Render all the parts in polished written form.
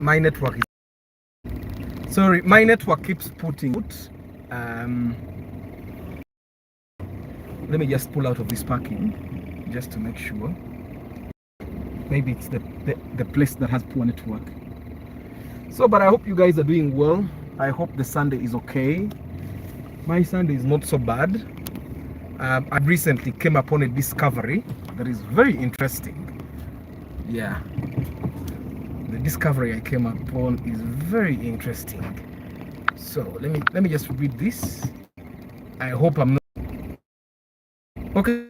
my network is sorry, my network keeps putting out. Let me just pull out of this parking just to make sure. Maybe it's the place that has poor network. So, but I hope you guys are doing well. I hope the Sunday is okay. My Sunday is not so bad. I recently came upon a discovery that is very interesting. Yeah, the discovery I came upon is very interesting. So let me just read this. I hope I'm not okay.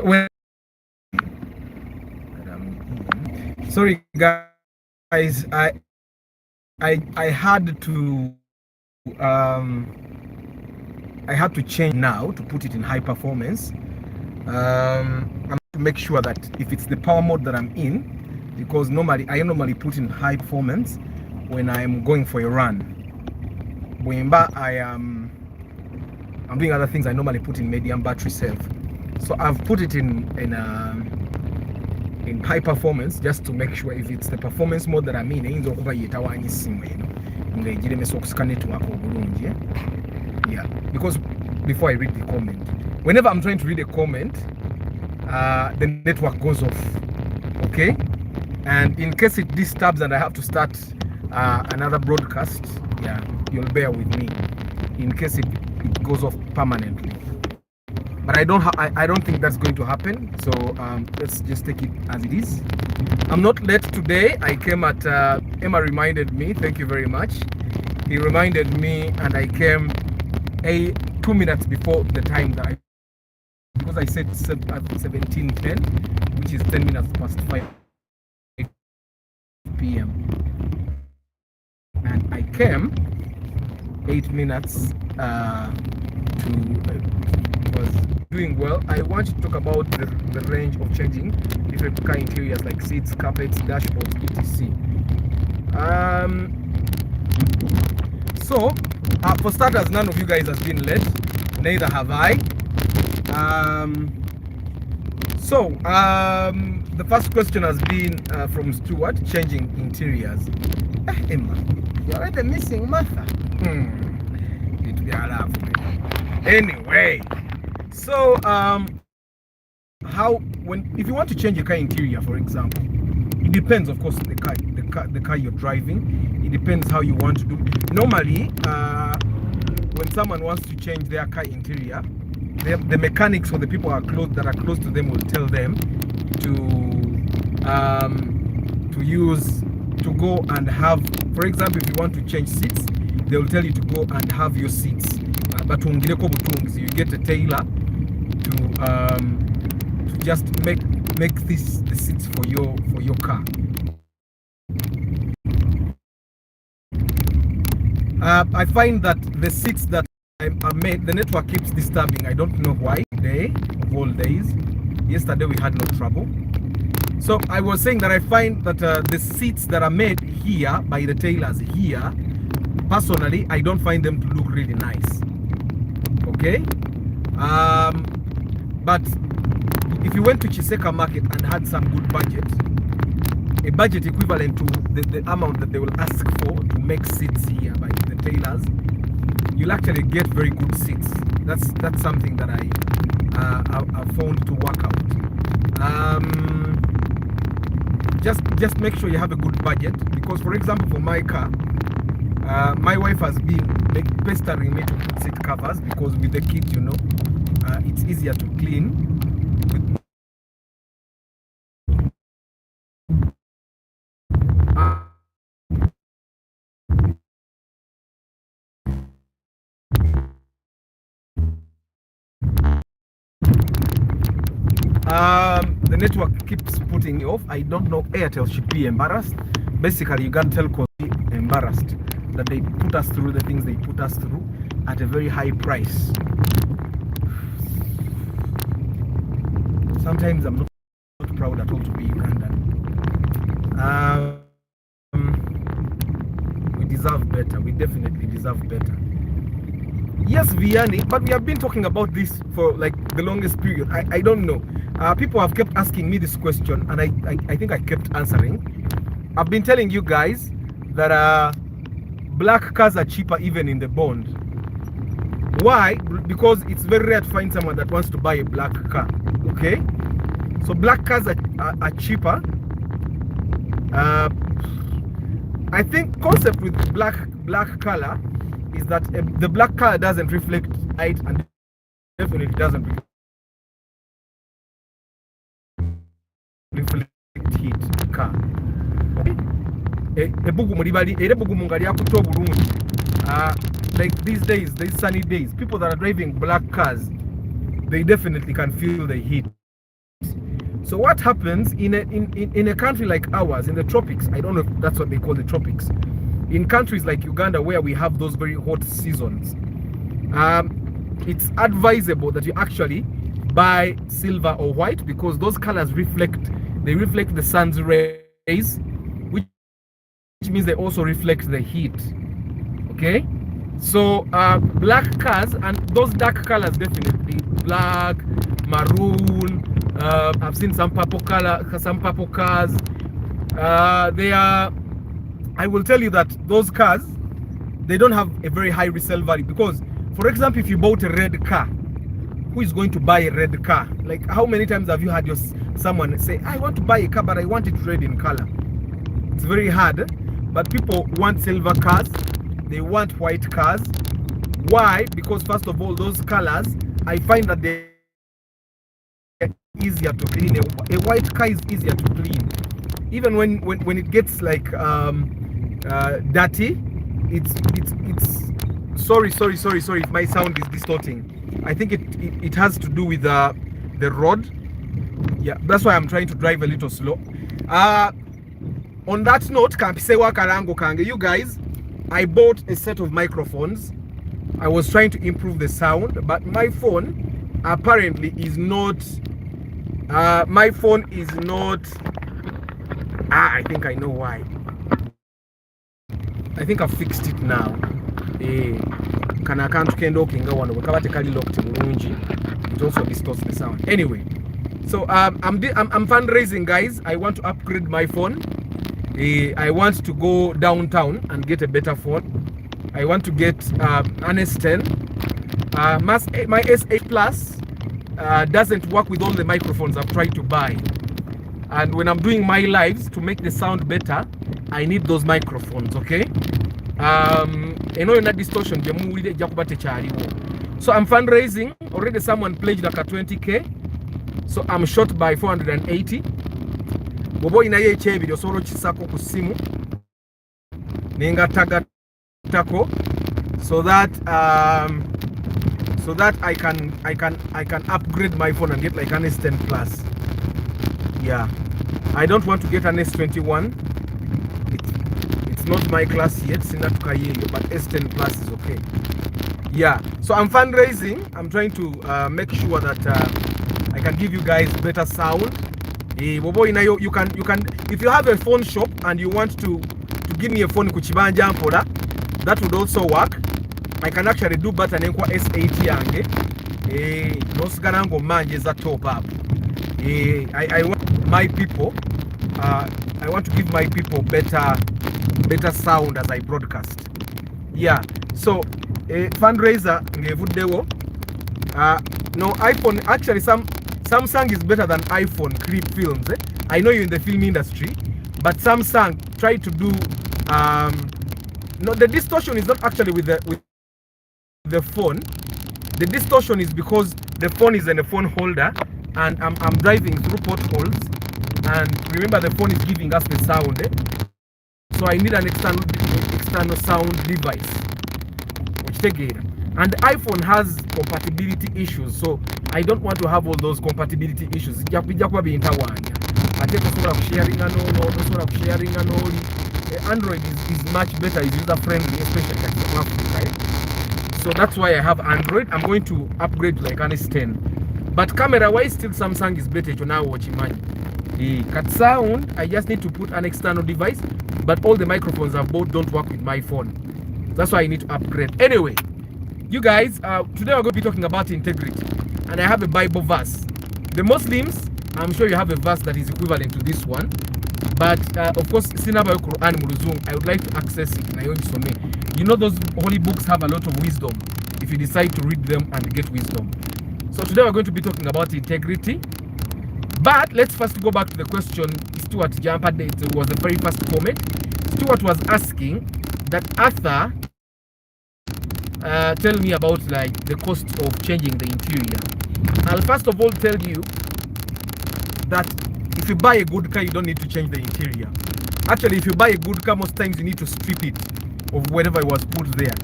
Well, sorry guys, I had to change now to put it in high performance. I'm to make sure that if it's the power mode that I'm in, because I normally put in high performance when I'm going for a run. When I'm doing other things, I normally put in medium battery save. So I've put it in high performance just to make sure if it's the performance mode that I'm in, yeah, because before I read the comment, whenever I'm trying to read a comment, the network goes off, okay? And in case it disturbs and I have to start another broadcast, yeah, you'll bear with me in case it goes off permanently. But I don't think that's going to happen, so let's just take it as it is. I'm not late today. I came at Emma reminded me, thank you very much. He reminded me and I came 2 minutes before the time that because I said 17:10, which is 10 minutes past 5 p.m. and I came 8 minutes to was doing well. I want to talk about the range of changing different car interiors like seats, carpets, dashboards, etc. So for starters, none of you guys has been late, neither have I. The first question has been from Stuart, changing interiors. Emma, you're already missing Martha. It be allowed. Anyway, so if you want to change a car interior, for example, it depends, of course, the car you're driving. It depends how you want to do. Normally, when someone wants to change their car interior, the mechanics or the people that are close to them will tell them to go and have, for example, if you want to change seats, they will tell you to go and have your seats. But you get a tailor to just make the seats for your car. I find that the seats that are made, the network keeps disturbing. I don't know why. Today, of all days, yesterday we had no trouble. So I was saying that I find that the seats that are made here by the tailors here, personally, I don't find them to look really nice. Okay, but if you went to Chiseka market and had some good budget, a budget equivalent to the amount that they will ask for to make seats here by the tailors, you'll actually get very good seats. That's something that I found to work out. Just make sure you have a good budget, because for example, for my car, my wife has been pestering me to put seat covers because with the kids, it's easier to clean. The network keeps putting off. I don't know. Airtel should be embarrassed. Basically, Uganda telco be embarrassed that they put us through the things they put us through at a very high price. Sometimes I'm not proud at all to be Ugandan. We deserve better. We definitely deserve better. Yes, Vianney, but we have been talking about this for like the longest period. I don't know. People have kept asking me this question, and I think I kept answering. I've been telling you guys that black cars are cheaper even in the bond. Why? Because it's very rare to find someone that wants to buy a black car. Okay, so black cars are cheaper. I think concept with black color is that the black color doesn't reflect light and definitely doesn't reflect heat car. Like these days, these sunny days, people that are driving black cars, they definitely can feel the heat. So what happens in a country like ours, in the tropics, I don't know if that's what they call the tropics, in countries like Uganda where we have those very hot seasons, it's advisable that you actually buy silver or white, because those colors reflect the sun's rays, which means they also reflect the heat. Okay, so black cars and those dark colors, definitely black, maroon, I've seen some purple cars. They are, I will tell you that those cars, they don't have a very high resale value, because for example, if you bought a red car, who is going to buy a red car? Like, how many times have you had someone say, I want to buy a car but I want it red in color? It's very hard. But people want silver cars, they want white cars. Why? Because first of all, those colors, I find that they're easier to clean. A white car is easier to clean. Even when it gets like dirty, it's sorry if my sound is distorting. I think it has to do with the road. Yeah, that's why I'm trying to drive a little slow. On that note, you guys, I bought a set of microphones. I was trying to improve the sound, but my phone apparently is not. My phone is not. I think I know why. I think I've fixed it now. It also distorts the sound. Anyway, so I'm fundraising, guys. I want to upgrade my phone. I want to go downtown and get a better phone. I want to get an S10. My S8 Plus doesn't work with all the microphones I've tried to buy. And when I'm doing my lives, to make the sound better, I need those microphones, okay? Distortion. So I'm fundraising. Already someone pledged like a 20k. So I'm short by 480. Bobo inaye ekyebiri solo kisako ku simu nenga tako so that I can upgrade my phone and get like an S10 Plus. Yeah, I don't want to get an S21. It's not my class yet, but S10 Plus is okay. Yeah, so I'm fundraising. I'm trying to make sure that I can give you guys better sound. You can if you have a phone shop and you want to give me a phone kuchibanja mpola, that would also work. I can actually do better than S8 yange. No sigarango manje za top up. I want my people. I want to give my people better sound as I broadcast. Yeah. So fundraiser ngevuddewo. No iPhone. Actually, Samsung is better than iPhone clip films. I know you're in the film industry, but Samsung try to do. No, the distortion is not actually with the phone. The distortion is because the phone is in a phone holder, and I'm driving through potholes. And remember, the phone is giving us the sound. So I need an external sound device. And the iPhone has compatibility issues, so I don't want to have all those compatibility issues. Android is much better, is user friendly, especially like South Africa. So that's why I have Android. I'm going to upgrade to like an S10. But camera wise, still Samsung is better to now watching mine. The cut sound, I just need to put an external device, but all the microphones I've bought don't work with my phone. That's why I need to upgrade. Anyway, you guys, today we're going to be talking about integrity, and I have a Bible verse. The Muslims, I'm sure you have a verse that is equivalent to this one. but of course sinabayo Quran mu Luzungu. I would like to access it nayo nsome. You know those holy books have a lot of wisdom if you decide to read them and get wisdom. So today we're going to be talking about integrity, but let's first go back to the question Stuart Jampa did. It was the very first comment. Stuart was asking that Arthur tell me about like the cost of changing the interior. I'll first of all tell you that if you buy a good car, you don't need to change the interior. Actually, if you buy a good car, most times you need to strip it of whatever was put there,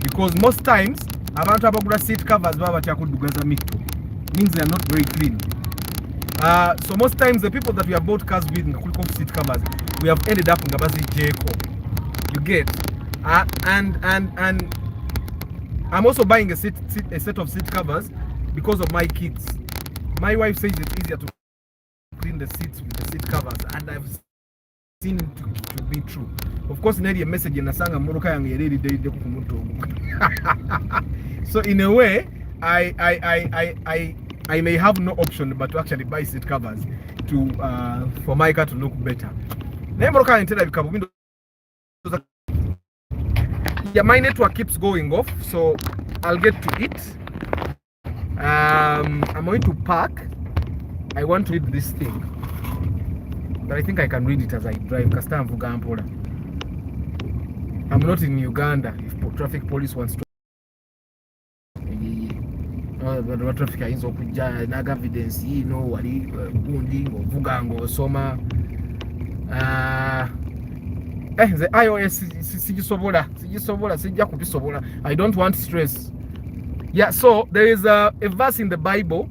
because most times abantu abagula seat covers baba batyakudugaza mito means they are not very clean. So most times the people that we have bought cars with nga seat covers, we have ended up nga bazijeko. You get and I'm also buying a set of seat covers because of my kids. My wife says it's easier to clean the seats with the seat covers, and I've seen it to be true. Of course, neri a message in Nasanga Moroka and Yeri de Kumuto. So in a way, I may have no option but to actually buy seat covers to for my car to look better. Yeah, my network keeps going off, so I'll get to it. I'm going to park. I want to read this thing, but I think I can read it as I drive. I'm not in Uganda. If traffic police wants to, traffic is okuja naga evidence, you know, wali gundi ovugango soma. The iOS sigisobola sijja kubisobola. I don't want stress. Yeah, so there is a verse in the Bible,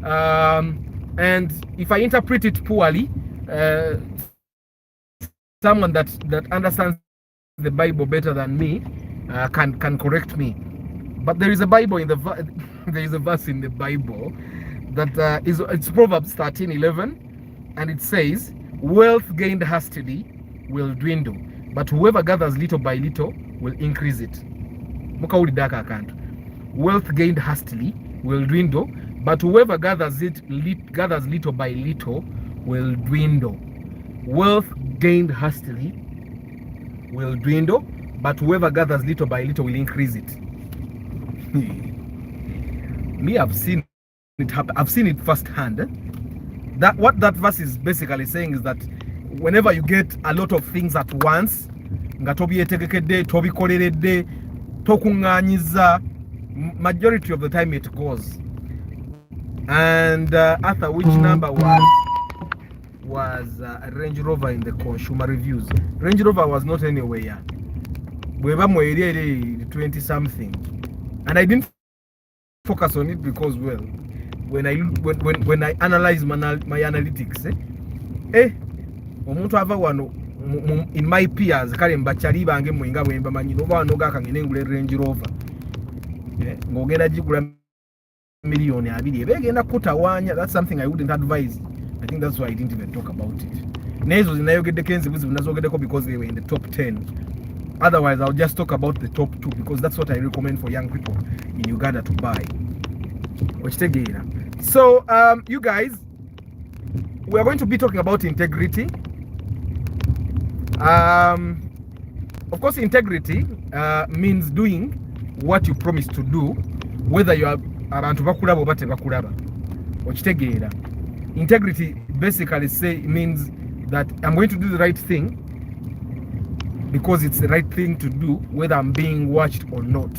and if I interpret it poorly, someone that understands the Bible better than me can correct me. But there is a Bible in there is a verse in the Bible that it's Proverbs 13:11, and it says, "Wealth gained hastily will dwindle, but whoever gathers little by little will increase it." Wealth gained hastily will dwindle, but whoever gathers little by little will dwindle. Wealth gained hastily will dwindle, but whoever gathers little by little will increase it. Me, I've seen it happen. I've seen it firsthand. That what that verse is basically saying is that whenever you get a lot of things at once, nga tobyetegekedde, tobikoleredde, tokunganyiza, majority of the time it goes. And Arthur, which number was Range Rover in the consumer reviews? Range Rover was not anywhere. We were 20 something, and I didn't focus on it because, well, when I analyze my analytics, omuntu ava wano in my peers kale mbachali bange mwenga bwemba manyi no bano gakangene ngule Range Rover ngogenda jigula million abiri ebegenda kutawanya. That's something I wouldn't advise. I think that's why I didn't even talk about it. Nezo zinayogedde kenzi buzi nazogedeko because they were in the top 10. Otherwise I'll just talk about the top 2 because that's what I recommend for young people in Uganda to buy. So you guys, we are going to be talking about integrity. Of course, integrity means doing what you promise to do, whether you are abantu bakulaba obate bakulaba. Okitegeera. Integrity basically means that I'm going to do the right thing because it's the right thing to do, whether I'm being watched or not.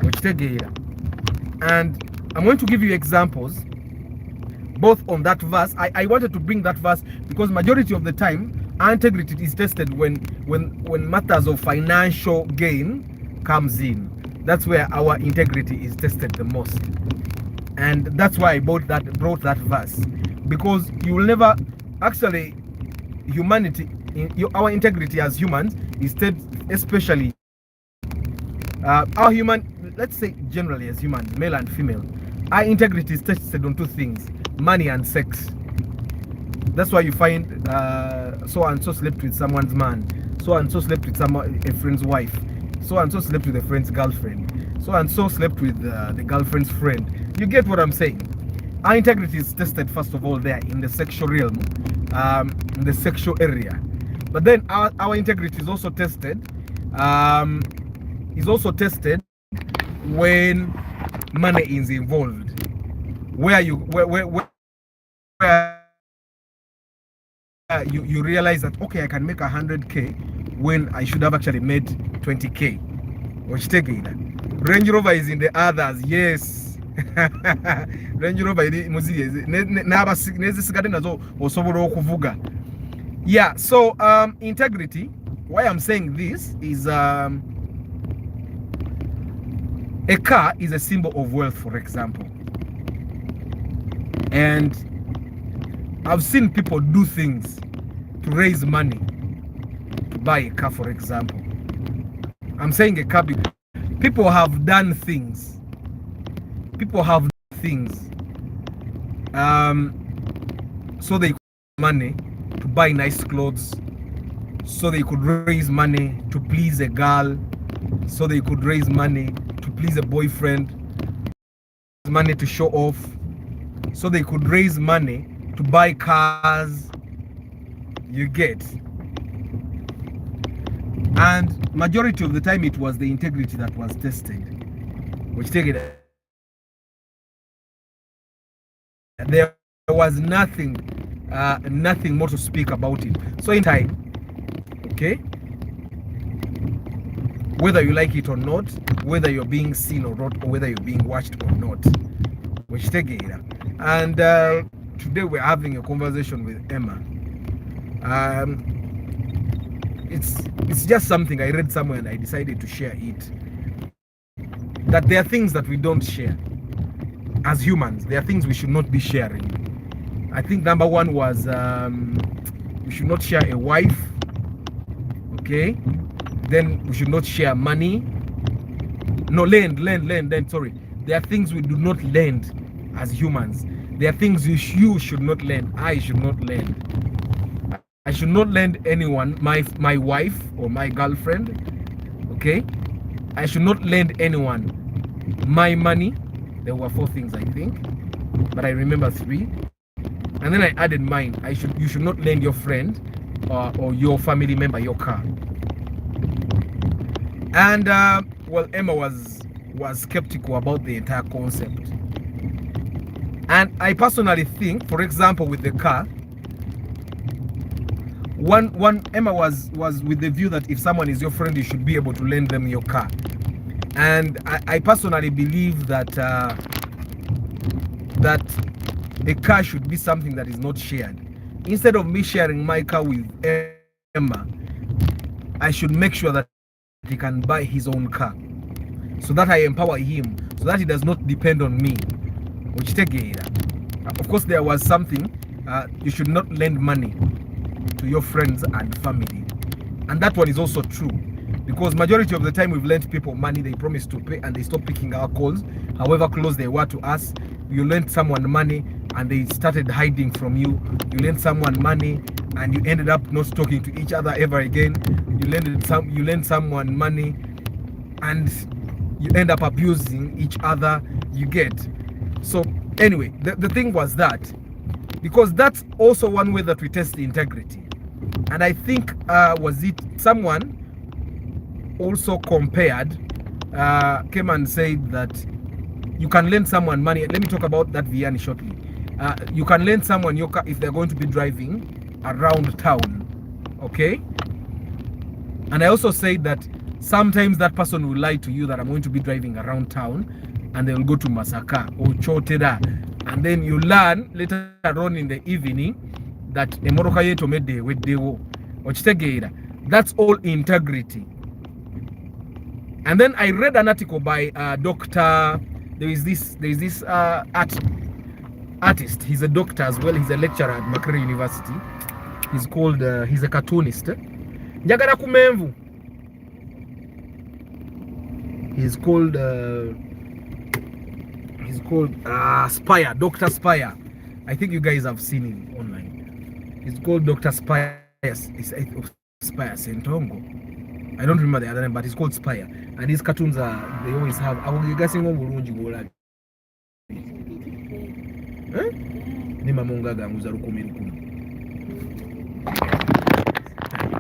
Okitegeera. And I'm going to give you examples both on that verse. I wanted to bring that verse because majority of the time our integrity is tested when matters of financial gain comes in. That's where our integrity is tested the most. And that's why I brought that verse, because you will never actually our integrity as humans is tested, especially our human, let's say generally as humans, male and female, our integrity is tested on 2 things: money and sex. That's why you find so and so slept with someone's man, so and so slept with a friend's wife, so and so slept with a friend's girlfriend, so and so slept with the girlfriend's friend. You get what I'm saying? Our integrity is tested first of all there in the sexual realm. in the sexual area. But then our integrity is also tested. When money is involved, where you realize that, okay, I can make 100K when I should have actually made 20K. Which take it. Range Rover is in the others, yes. Range Rover is yeah. So integrity. Why I'm saying this is a car is a symbol of wealth, for example, and I've seen people do things to raise money to buy a car, for example. I'm saying a car because people have done things. So they could raise money to buy nice clothes, so they could raise money to please a girl, so they could raise money to please a boyfriend, money to show off, so they could raise money to buy cars. You get. And majority of the time it was the integrity that was tested, which take it. There was nothing more to speak about it. So in time, okay, whether you like it or not, whether you're being seen or not, or whether you're being watched or not, which take it. And today we're having a conversation with Emma. It's just something I read somewhere and I decided to share it. That there are things that we don't share as humans. There are things we should not be sharing. I think number one was we should not share a wife. Okay. Then we should not share money. No, lend. Sorry. There are things we do not lend as humans. There are things you should not lend. I should not lend. I should not lend anyone my wife or my girlfriend. Okay. I should not lend anyone my money. There were 4 things, I think, but I remember 3. And then I added mine. You should not lend your friend or your family member your car. And well, Emma was skeptical about the entire concept. And I personally think, for example, with the car, one Emma was with the view that if someone is your friend, you should be able to lend them your car. And I personally believe that that a car should be something that is not shared. Instead of me sharing my car with Emma, I should make sure that he can buy his own car, so that I empower him, so that he does not depend on me. Which take it. Of course, there was something, you should not lend money to your friends and family, and that one is also true, because majority of the time we've lent people money, they promise to pay and they stop picking our calls, however close they were to us. You lent someone money and they started hiding from you. You lent someone money and you ended up not talking to each other ever again. You lend someone money and you end up abusing each other. You get. So anyway, the thing was that, because that's also one way that we test the integrity. And I think was it someone also compared, came and said that you can lend someone money. Let me talk about that Vianney shortly. You can lend someone your car if they're going to be driving around town, okay? And I also said that sometimes that person will lie to you that I'm going to be driving around town, and they will go to Masaka or Chotera, and then you learn later on in the evening that that's all integrity. And then I read an article by Dr. There is this artist. He's a doctor as well. He's a lecturer at Makerere University. He's called he's a cartoonist. Njagala kumenvu. He's called Spire, Dr. Spire. I think you guys have seen him online. He's called Dr. Spire. Spire Sentongo. I don't remember the other name, but it's called Spire. And his cartoons are, they always have, I will guessing one bulungi gola. Nima mongaga muzaruko merikuni.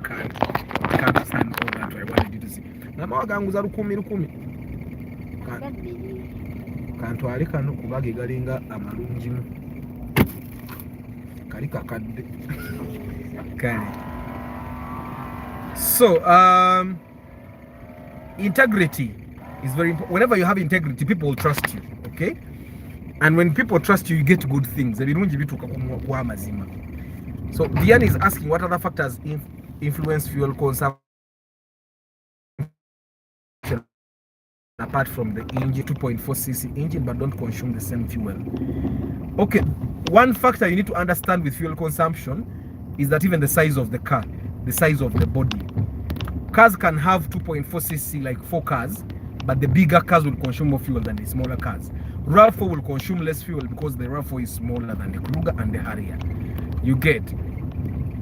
I can't stand all that. I wanted you to see. Namawaganguza lukumi. Kantwale kano kubage galinga amalungimu. Kali kakadde. Kale. So, integrity is very important. Whenever you have integrity, people will trust you, okay? And when people trust you, you get good things. So Diane is asking what other factors influence fuel consumption apart from the engine, 2.4cc engine, but don't consume the same fuel. Okay, one factor you need to understand with fuel consumption is that even the size of the car, the size of the body. Cars can have 2.4cc, like 4 cars, but the bigger cars will consume more fuel than the smaller cars. RAV4 will consume less fuel because the RAV4 is smaller than the Kruger and the Harrier. You get?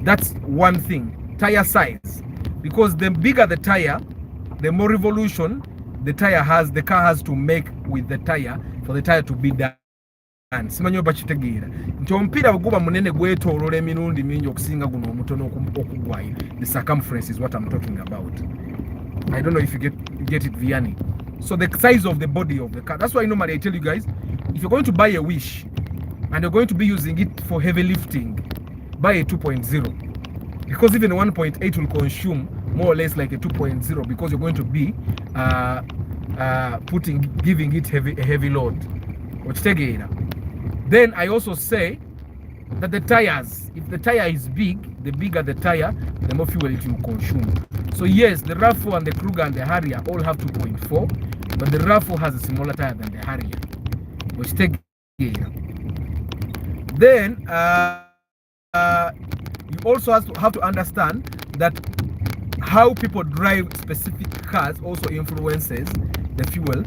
That's one thing. Tire size. Because the bigger the tire, the more revolution the car has to make with the tire for the tire to be done. Simanyo bakitegeera nti omupiira guba munene gwetoolola emirundi mingi okusinga guno omutono okugwayo. The circumference is what I'm talking about. I don't know if you get it, Vianney. So the size of the body of the car. That's why normally I tell you guys, if you're going to buy a Wish and you're going to be using it for heavy lifting, buy a 2.0. Because even a 1.8 will consume more or less like a 2.0 because you're going to be giving it a heavy load. Then I also say that the tires, if the tire is big, the bigger the tire, the more fuel it will consume. So yes, the RAV4 and the Kruger and the Harrier all have 2.4, but the RAV4 has a smaller tire than the Harrier. Then you also have to understand that how people drive specific cars also influences the fuel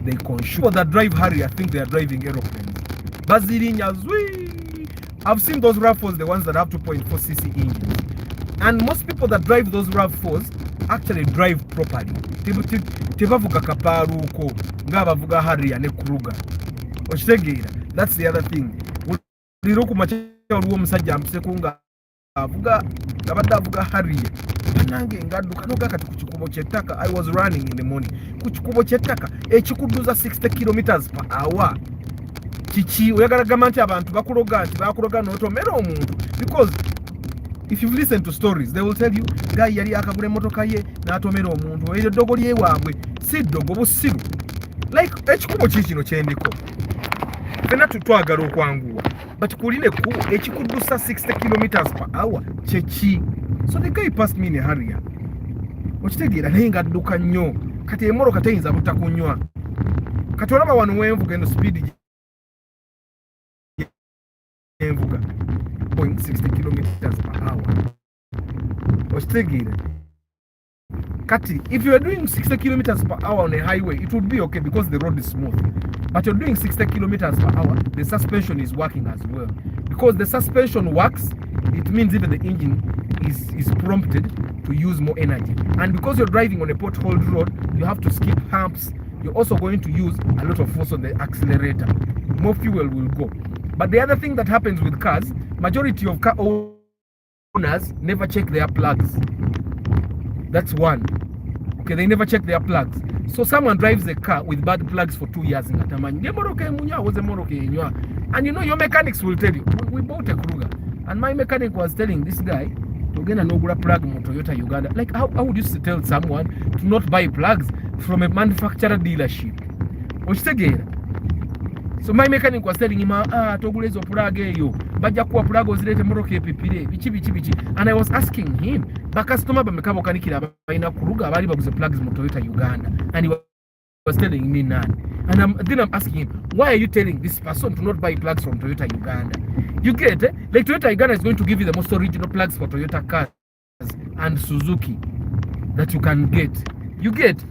they consume. People that drive Harrier think they are driving aeroplanes. I've seen those RAV4s, the ones that have 2.4cc engines. And most people that drive those RAV4s actually drive properly. Tebavuga kaparuko, ngabavuga Harrier ne Kruger. That's the other thing. Liroku macha oluwo musajja amsekunga avuga abadde avuga Harrier. Nange ngadduka nogakati ku kikubo ky'ettaka. I was running in the morning. Ku kikubo ky'ettaka ekikudduza 60 km/h. Chichi oyagala gamba nti abantu bakuloga n'otomera omuntu. Because if you listen to stories, they will tell you guy yali akagula emotoka ye n'atomera omuntu. Eryo ddogo lyewaabwe si ddogo busiru. Like ekikubo kino kyendiko. Fena tutwagala okwanguwa. But kuline ku ekikuddusa 60 km/h chechi. So the guy passed me in a Harrier. Okitegeera naye ngadduka nnyo. Kati emmotoka teyinza butakunywa. Kati olaba wano wenvuga eno speed envuga 0.60 km/h. Okitegeera. Kati if you are doing 60 km/h on a highway, it would be okay because the road is smooth. But you're doing 60 km/h, the suspension is working as well. Because the suspension works, it means even the engine is prompted to use more energy. And because you're driving on a potholed road, you have to skip humps. You're also going to use a lot of force on the accelerator. More fuel will go. But the other thing that happens with cars, majority of car owners never check their plugs. That's one. Okay, they never check their plugs. So someone drives a car with bad plugs for 2 years in Atamanyi. And you know your mechanics will tell you. We bought a Kruger, and my mechanic was telling this guy to get an Ogura plug from Toyota Uganda. Like how would you tell someone to not buy plugs from a manufacturer dealership? So my mechanic was telling him, togula ezo plug eyo bajja kuwa plug ozirete moroka epipire bichi. And I was asking him, ba customer bameka bokanikira balina Kruger abali baguze plugs mu Toyota Uganda, and he was telling me none. And then I'm asking him, why are you telling this person to not buy plugs from Toyota Uganda? You get it? Like Toyota Uganda is going to give you the most original plugs for Toyota cars and Suzuki that you can get. You get?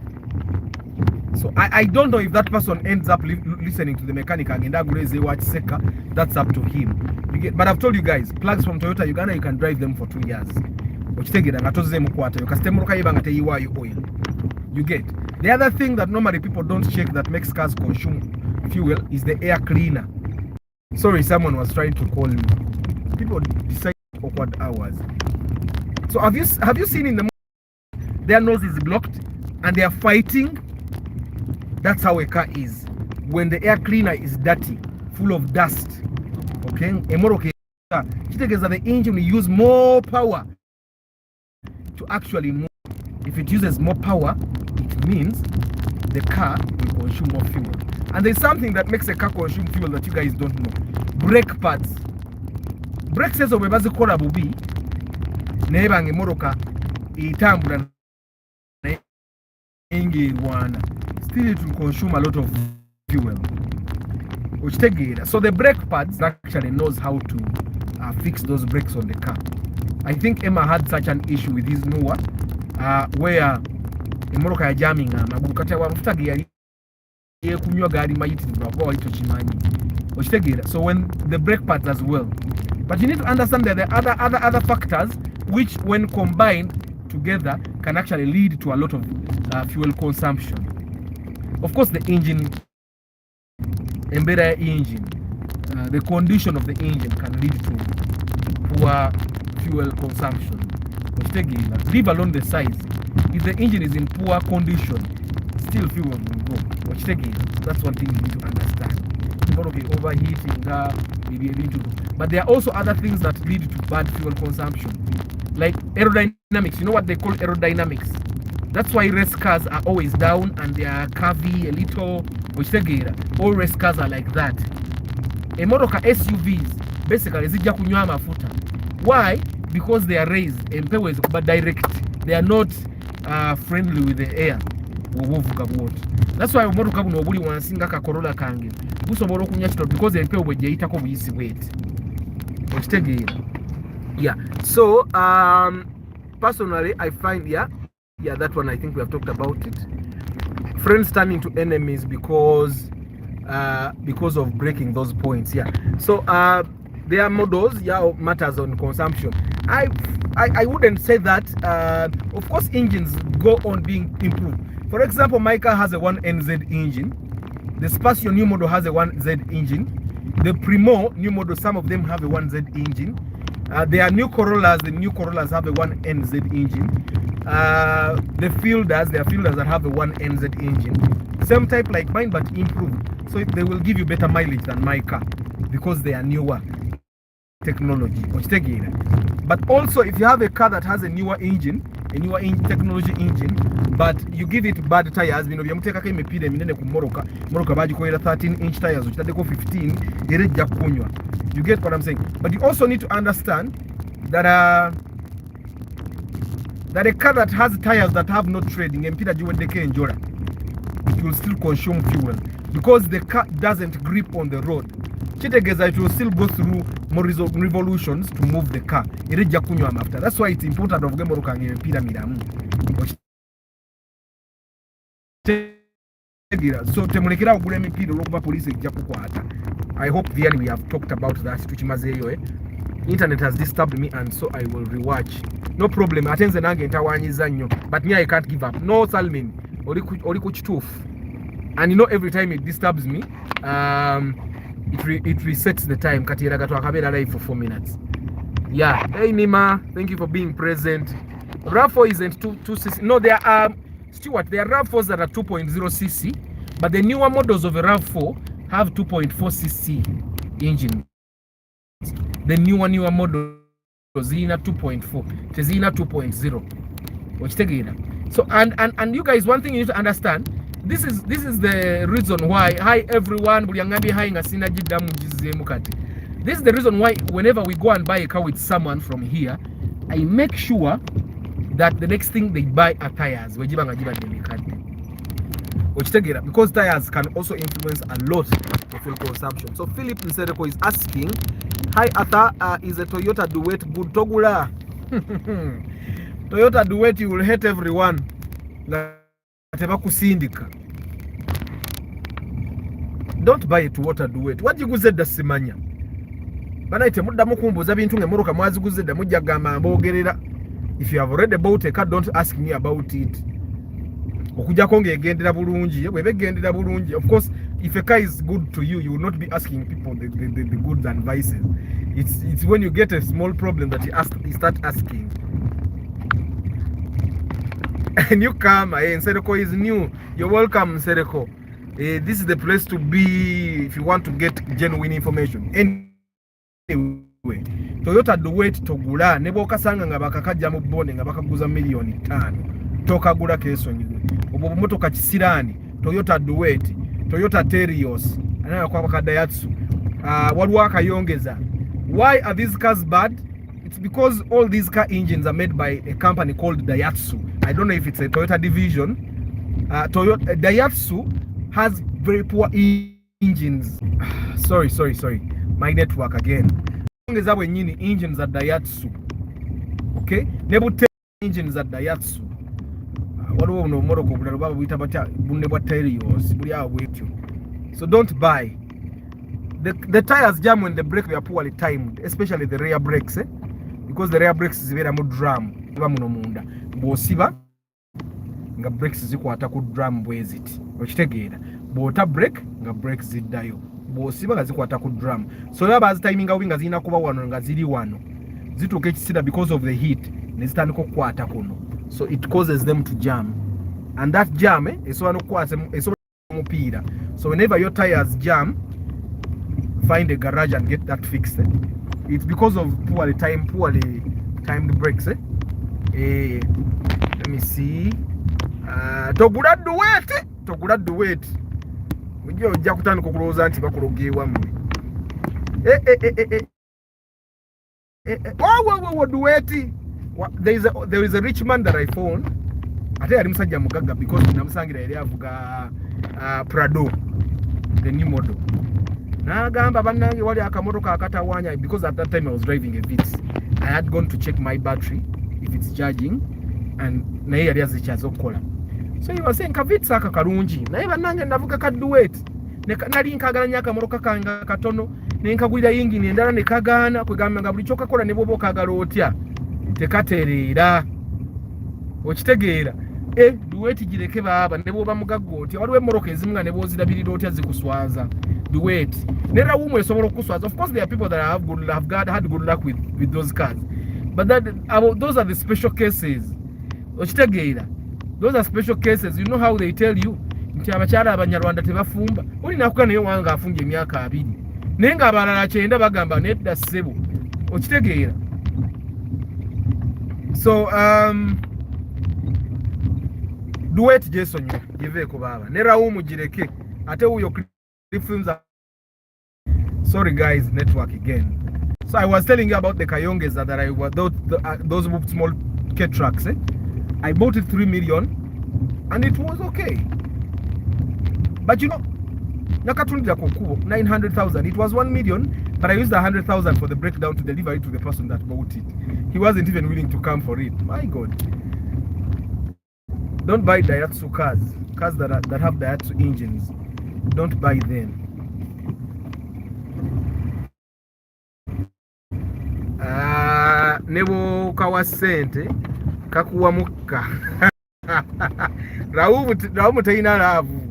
So I don't know if that person ends up listening to the mechanic again. That's up to him. You get? But I've told you guys, plugs from Toyota Uganda, you can drive them for 2 years. You get? The other thing that normally people don't check that makes cars consume fuel is the air cleaner. Sorry, someone was trying to call me. People decide awkward hours. So have you seen in the their nose is blocked and they are fighting? That's how a car is when the air cleaner is dirty, full of dust. Okay, the engine will use more power to actually move. If it uses more power, it means the car will consume more fuel. And there's something that makes a car consume fuel that you guys don't know. Brake pads. Brake says bwe bazikola bubi naye banga emmotoka etambula engirwana, still it will consume a lot of fuel. So the brake pads actually knows how to fix those brakes on the car. I think Emma had such an issue with his Noah where emmotoka ya jamming amagulu kati amafuta ge yali kunywa gaali mayitirivu kwa walito kimanyi. So when the brake pads as well, but you need to understand that there are other factors which when combined together can actually lead to a lot of fuel consumption. Of course, the engine, embedded engine, the condition of the engine can lead to poor fuel consumption. Leave alone the size. If the engine is in poor condition, still fuel will go. That's one thing you need to understand. Okay, overheating, but there are also other things that lead to bad fuel consumption, like aerodynamics. You know what they call aerodynamics? That's why race cars are always down and they are curvy a little. All race cars are like that. A motoka SUVs basically zijja kunywa amafuta. Why? Because they are raised and but direct. They are not friendly with the air. That's why motoka buno obuli wansinga ka Corolla kange busobola okunya kito because empewo bwe gyeyitako buyisi bweti. Yeah. So personally I find that one I think we have talked about it. Friends turning to enemies because of breaking those points. Yeah. So there are models matters on consumption. I wouldn't say that. Of course engines go on being improved. For example, my car has a 1NZ engine. The Spacio new model has a 1Z engine. The Primo new model, some of them have a 1Z engine. There are new Corollas. The new Corollas have a 1NZ engine. There are fielders that have a 1NZ engine. Same type like mine, but improved. So they will give you better mileage than my car because they are newer technology. But also, if you have a car that has a newer engine, technology engine, but you give it bad tires, you know, you take a mipira minene ku moroka baji ko 13-inch tires, which take 15, irejja kunywa. You get what I'm saying? But you also need to understand that that a car that has tires that have no treading, mpira jiwedeke enjora, it will still consume fuel because the car doesn't grip on the road. It will still go through more revolutions to move the car. That's why it's important of gemoroka mpira. So temulekera ogula emipiira olwokuba police ejja kukwata. I hope really we have talked about that. Tukimazeeyo internet has disturbed me and so I will rewatch. No problem. Atenze nange ntawanyiza nnyo, but me I can't give up. No Salmin, oli ku kituufu. And you know every time it disturbs me, it resets the time. Kati era gatwakabeera live for 4 minutes. Yeah. Hey Nima, thank you for being present. RAV4 isn't 2cc. No, there are Stuart, there are RAV4s that are 2.0cc, but the newer models of a RAV4 have 2.4cc engine. The newer models zina 2.4, tezina 2.0. So and you guys, one thing you need to understand, this is the reason why, hi everyone, this is the reason why whenever we go and buy a car with someone from here, I make sure that the next thing they buy are tires. Because tires can also influence a lot of fuel consumption. So Philip Nsereko is asking, hi Arthur, is a Toyota Duet good? Togula. Toyota Duet, you will hate everyone. Don't buy a Toyota Duet. What you go said the Simanya? If you have already bought a car, don't ask me about it. Of course, if a car is good to you, you will not be asking people the goods and vices. It's when you get a small problem that you start asking. Newcomer, Nsereko is new. You're welcome, Nsereko. This is the place to be if you want to get genuine information. Anyway, Toyota Duet togula ne bw'okasanga nga bakakajja mu bonde nga bakaguza milioni 5 tokagula keesonyiwe. Obwo bumotoka kisiraani Toyota Duet, Toyota Terios, anaya kwa Daihatsu. Waliwo akayongeza. Why are these cars bad? It's because all these car engines are made by a company called Daihatsu. I don't know if it's a Toyota division. Daihatsu has very poor engines. Sorry. My network again. Engines at Daihatsu. Okay? Nebute engines at Daihatsu. So don't buy. The tires jam when the brake they are poorly timed, especially the rear brakes, because the rear brakes is very much drum. Bosiba nga brakes zikwata ku drum bweziti okitegeera bota brake nga brakes ziddayo bosiba nga zikwata ku drum so yaba timinga winga zina kuba wano nga ziri wano zituuka ekisira because of the heat ne zitandika okukwata kuno, so it causes them to jam, and that jam esobola n'okukwata omupiira. So whenever your tires jam, find a garage and get that fixed. It's because of poorly timed brakes. Let me see. Togula Duet. Ujja kutandika okulowooza nti bakulogeewa mmwe. Duet. There is a rich man that I found. Ate yali musajja mugagga because namusangira yali avuga Prado, the new model. Nagamba bannange wali akamotoka akatawanya, because at that time I was driving a Vitz. I had gone to check my battery if it's charging, and naye yali azikyaza okukola. So he was saying Vitz aka kalungi naye bannange ndavuga ka Duet nali nkagalanya akamotoka kanga katono ne nkagwira yingini endala ne kagaana kwegamba nga buli kyokakola ne bwoba okagala otya tekatereera okitegeera. Duet gireke baaba ne bwoba mugagga otya waliwo emmoroka ezimu nga ne bwozirabirira otya zikuswaza. Duet nera wumu esobola okuswaza. Of course there are people that had good luck with those cars, but those are the special cases okitegeera. Those are special cases. You know how they tell you nti abakyala abanyarwanda tebafumba. Oli nakuka naye wanga afunga emyaka 2 naye nga abalala 9 bagamba nedda ssebo okitegeera. So Duet jesonyo giveeko baba ne rawumu gireke ate uyo films are... Sorry guys, network again. So I was telling you about the Kayonges that I was those small K trucks. I bought it 3 million and it was okay. But you know, nakatundira kokubo 900,000. It was 1 million, but I used 100,000 for the breakdown to deliver it to the person that bought it. He wasn't even willing to come for it. My God. Don't buy Daihatsu cars that have Daihatsu engines. Don't buy them. Nebo kawa sente kakuwa mukka. Raumu teina ravu.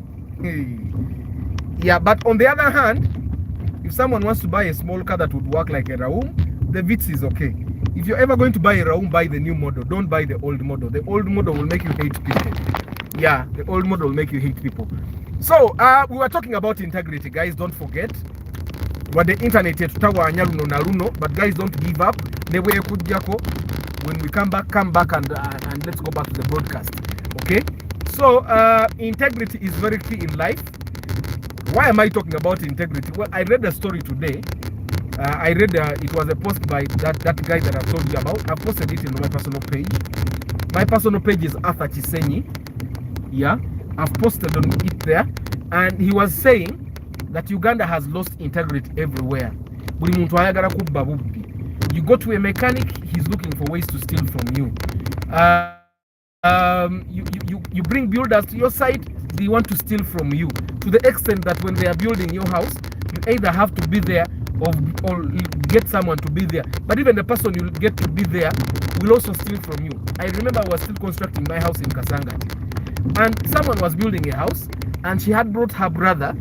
Yeah, but on the other hand, if someone wants to buy a small car that would work like a Raum, the Vitz is okay. If you're ever going to buy a Raum, buy the new model. Don't buy the old model. The old model will make you hate people. Yeah, the old model will make you hate people. So, we were talking about integrity, guys. Don't forget. What the internet tutawanya luno na luno, but guys, don't give up. When we come back and let's go back to the broadcast. Okay? So, integrity is very key in life. Why am I talking about integrity? Well, I read a story today. It was a post by that guy that I told you about. I posted it in my personal page. My personal page is Arthur Chisenyi. Yeah, I've posted on it there, and he was saying that Uganda has lost integrity everywhere. You go to a mechanic, he's looking for ways to steal from you. You bring builders to your site, they want to steal from you, to the extent that when they are building your house, you either have to be there or get someone to be there. But even the person you get to be there will also steal from you. I remember I was still constructing my house in Kasangati, and someone was building a house, and she had brought her brother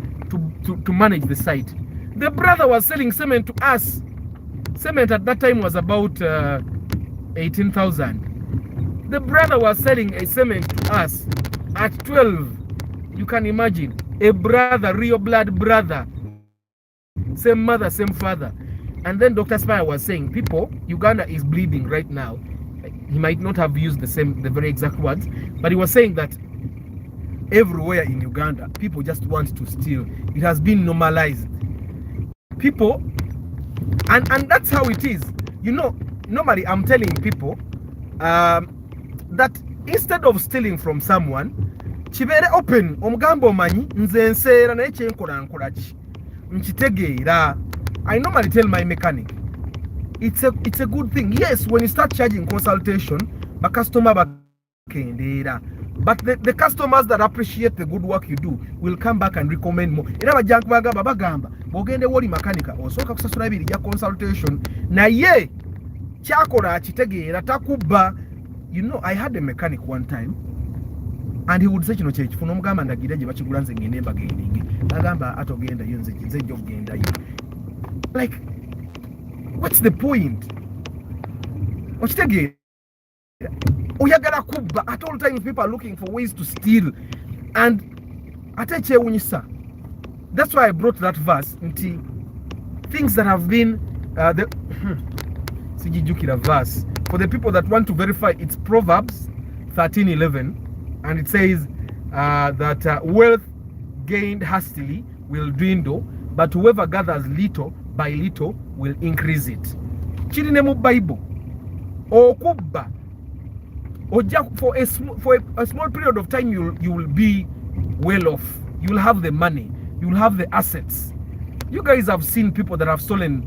to manage the site. The brother was selling cement to us. Cement at that time was about 18,000. The brother was selling a cement to us at 12. You can imagine, a brother, real blood brother, same mother, same father. And then Dr. Spire was saying, people, Uganda is bleeding right now. He might not have used the very exact words, but he was saying that everywhere in Uganda, people just want to steal. It has been normalized. People, and that's how it is. You know, normally I'm telling people that instead of stealing from someone, chibere open omugambo manyi nze nseera naye kyenkola nkola ki nkitegeera. I normally tell my mechanic it's a good thing. Yes, when you start charging consultation, the customer bakendeera, but the customers that appreciate the good work you do will come back and recommend more. Era bajja kubagamba bagamba bogende woli makanika osooka kusasula ebiri ya consultation naye kyakola akitegeera takubba. You know, I had a mechanic one time and he would say kino kyekifuna omugamba ndagira gye bakigula nze ngende mbagendinge agamba atogenda yo nze njo kugenda yo. Like, what's the point? Okitegeera oyagala kubba. At all times people are looking for ways to steal, and ate kyewunyisa. That's why I brought that verse nti things that have been sijijukira verse for the people that want to verify. It's Proverbs 13:11, and it says that wealth gained hastily will dwindle, but whoever gathers little by little will increase it. Kiri ne mu Bible. Okubba for a small period of time you will be well off. You will have the money, you will have the assets. You guys have seen people that have stolen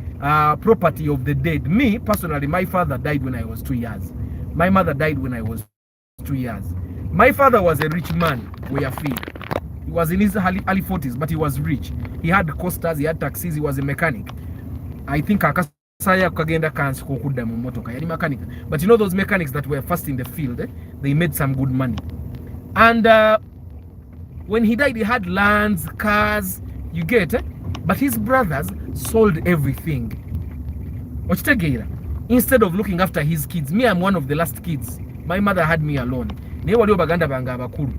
property of the dead. Me personally, my father died when I was 2 years. My mother died when I was 2 years. My father was a rich man. We are free. He was in his early 40s, but he was rich. He had costers, he had taxis, he was a mechanic. I think akasaya kagenda kansi kokudda mu motoka yali mechanic. But you know those mechanics that were first in the field, they made some good money. And when he died, he had lands, cars, you get it? But his brothers sold everything. Okitegeera, instead of looking after his kids. Me, I'm one of the last kids. My mother had me alone. Naye waliwo baganda bange abakulu.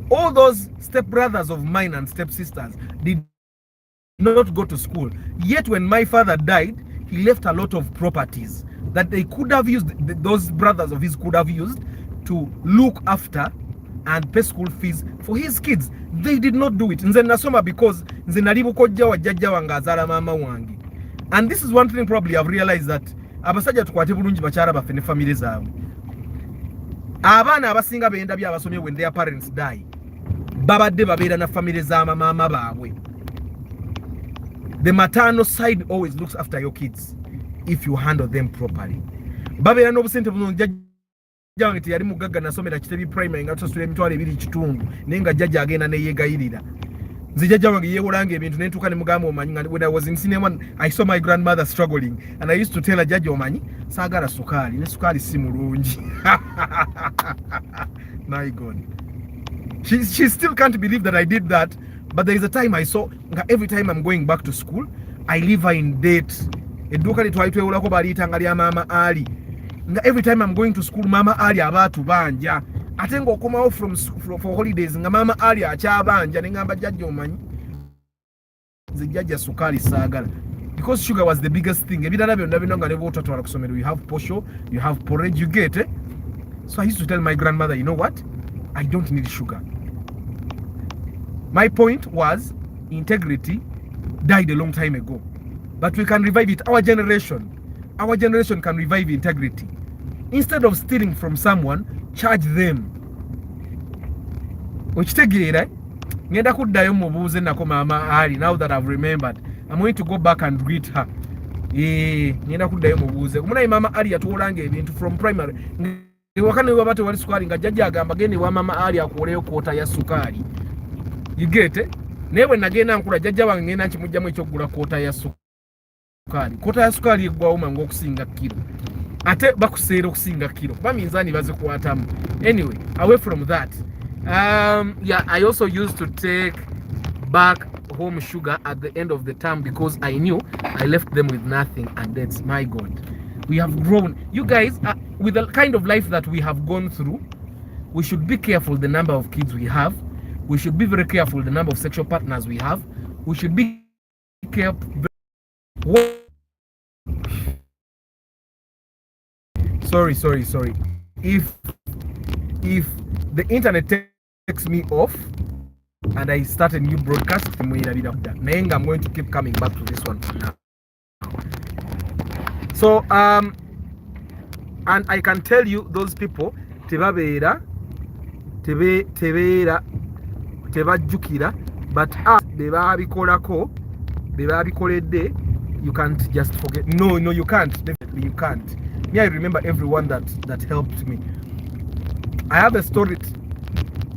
All those stepbrothers of mine and stepsisters did not go to school. Yet when my father died, he left a lot of properties that they could have used, those brothers of his could have used to look after and pay school fees for his kids. They did not do it. Nze nasoma because nze nali bukojja wa jjajja wange azaala mama wange. And this is one thing probably I've realized, that abasajja tukwate bulungi bakyala baffe ne family zaabwe. Abaana abasinga benda bya abasomye when their parents die, babadde babeera na family za mama baabwe. The maternal side always looks after your kids if you handle them properly. Babeera n'obusente buno jjajja wange teyali mugagga, nasomera Kitebi primary nga tusasula emitwalo 2 kitundu naye nga jjajja agenda ne yeegayirira. Nze jjajja wange yeewolanga ebintu ne ntuuka ne mugamba omanyi, when I was in cinema I saw my grandmother struggling and I used to tell her, jjajja omanyi saagala sukaali ne sukaali si mulungi. My God. She still can't believe that I did that. But there is a time I saw, every time I'm going back to school, I leave her in debt. Edduuka litwali twewolako baliyitanga lya Mama Ali. Every time I'm going to school, Mama Ali abaatu banja. Ate ng'okomawo for holidays, nga Mama Ali akyabanja, ne ngamba jjajja omanyi nze jjajja sukaali saagala. Because sugar was the biggest thing. Ebirala byonna bino nga ne bw'otatwala ku ssomero, you have posho, you have porridge, you get it. So I used to tell my grandmother, you know what? I don't need sugar. My point was, integrity died a long time ago, but we can revive it. Our generation can revive integrity. Instead of stealing from someone, charge them. Okitegeera, ngenda kuddayo mubuuze nako Mama Ali. Now that I've remembered, I'm going to go back and greet her. Ngenda kuddayo mubuuze. Munayi Mama Ali yatuwolanga ebintu from primary. Wakane waba tewali sukaali nga jjajja agamba gende wa Mama Ali akuwoleyo kwota ya sukaali. You get it? Newe nagenda nkula jjajja wange ngenda nkimugjamu ekyokugula kwota ya sukaali. Kwota ya sukaali eggwawo mangu okusinga kilo. Ate bakuseera okusinga kilo. Kuba minzaani bazikwatamu. Anyway, away from that. Yeah, I also used to take back home sugar at the end of the term because I knew I left them with nothing, and that's my God. We have grown. You guys, with the kind of life that we have gone through, we should be careful the number of kids we have. We should be very careful the number of sexual partners we have. We should be careful. Sorry. If the internet takes me off and I start a new broadcast, I'm going to keep coming back to this one for now. So and I can tell you those people tebajukira, but bebabikoledde, you can't just forget. No, you can't. Definitely you can't. Me, I remember everyone that helped me. I have a story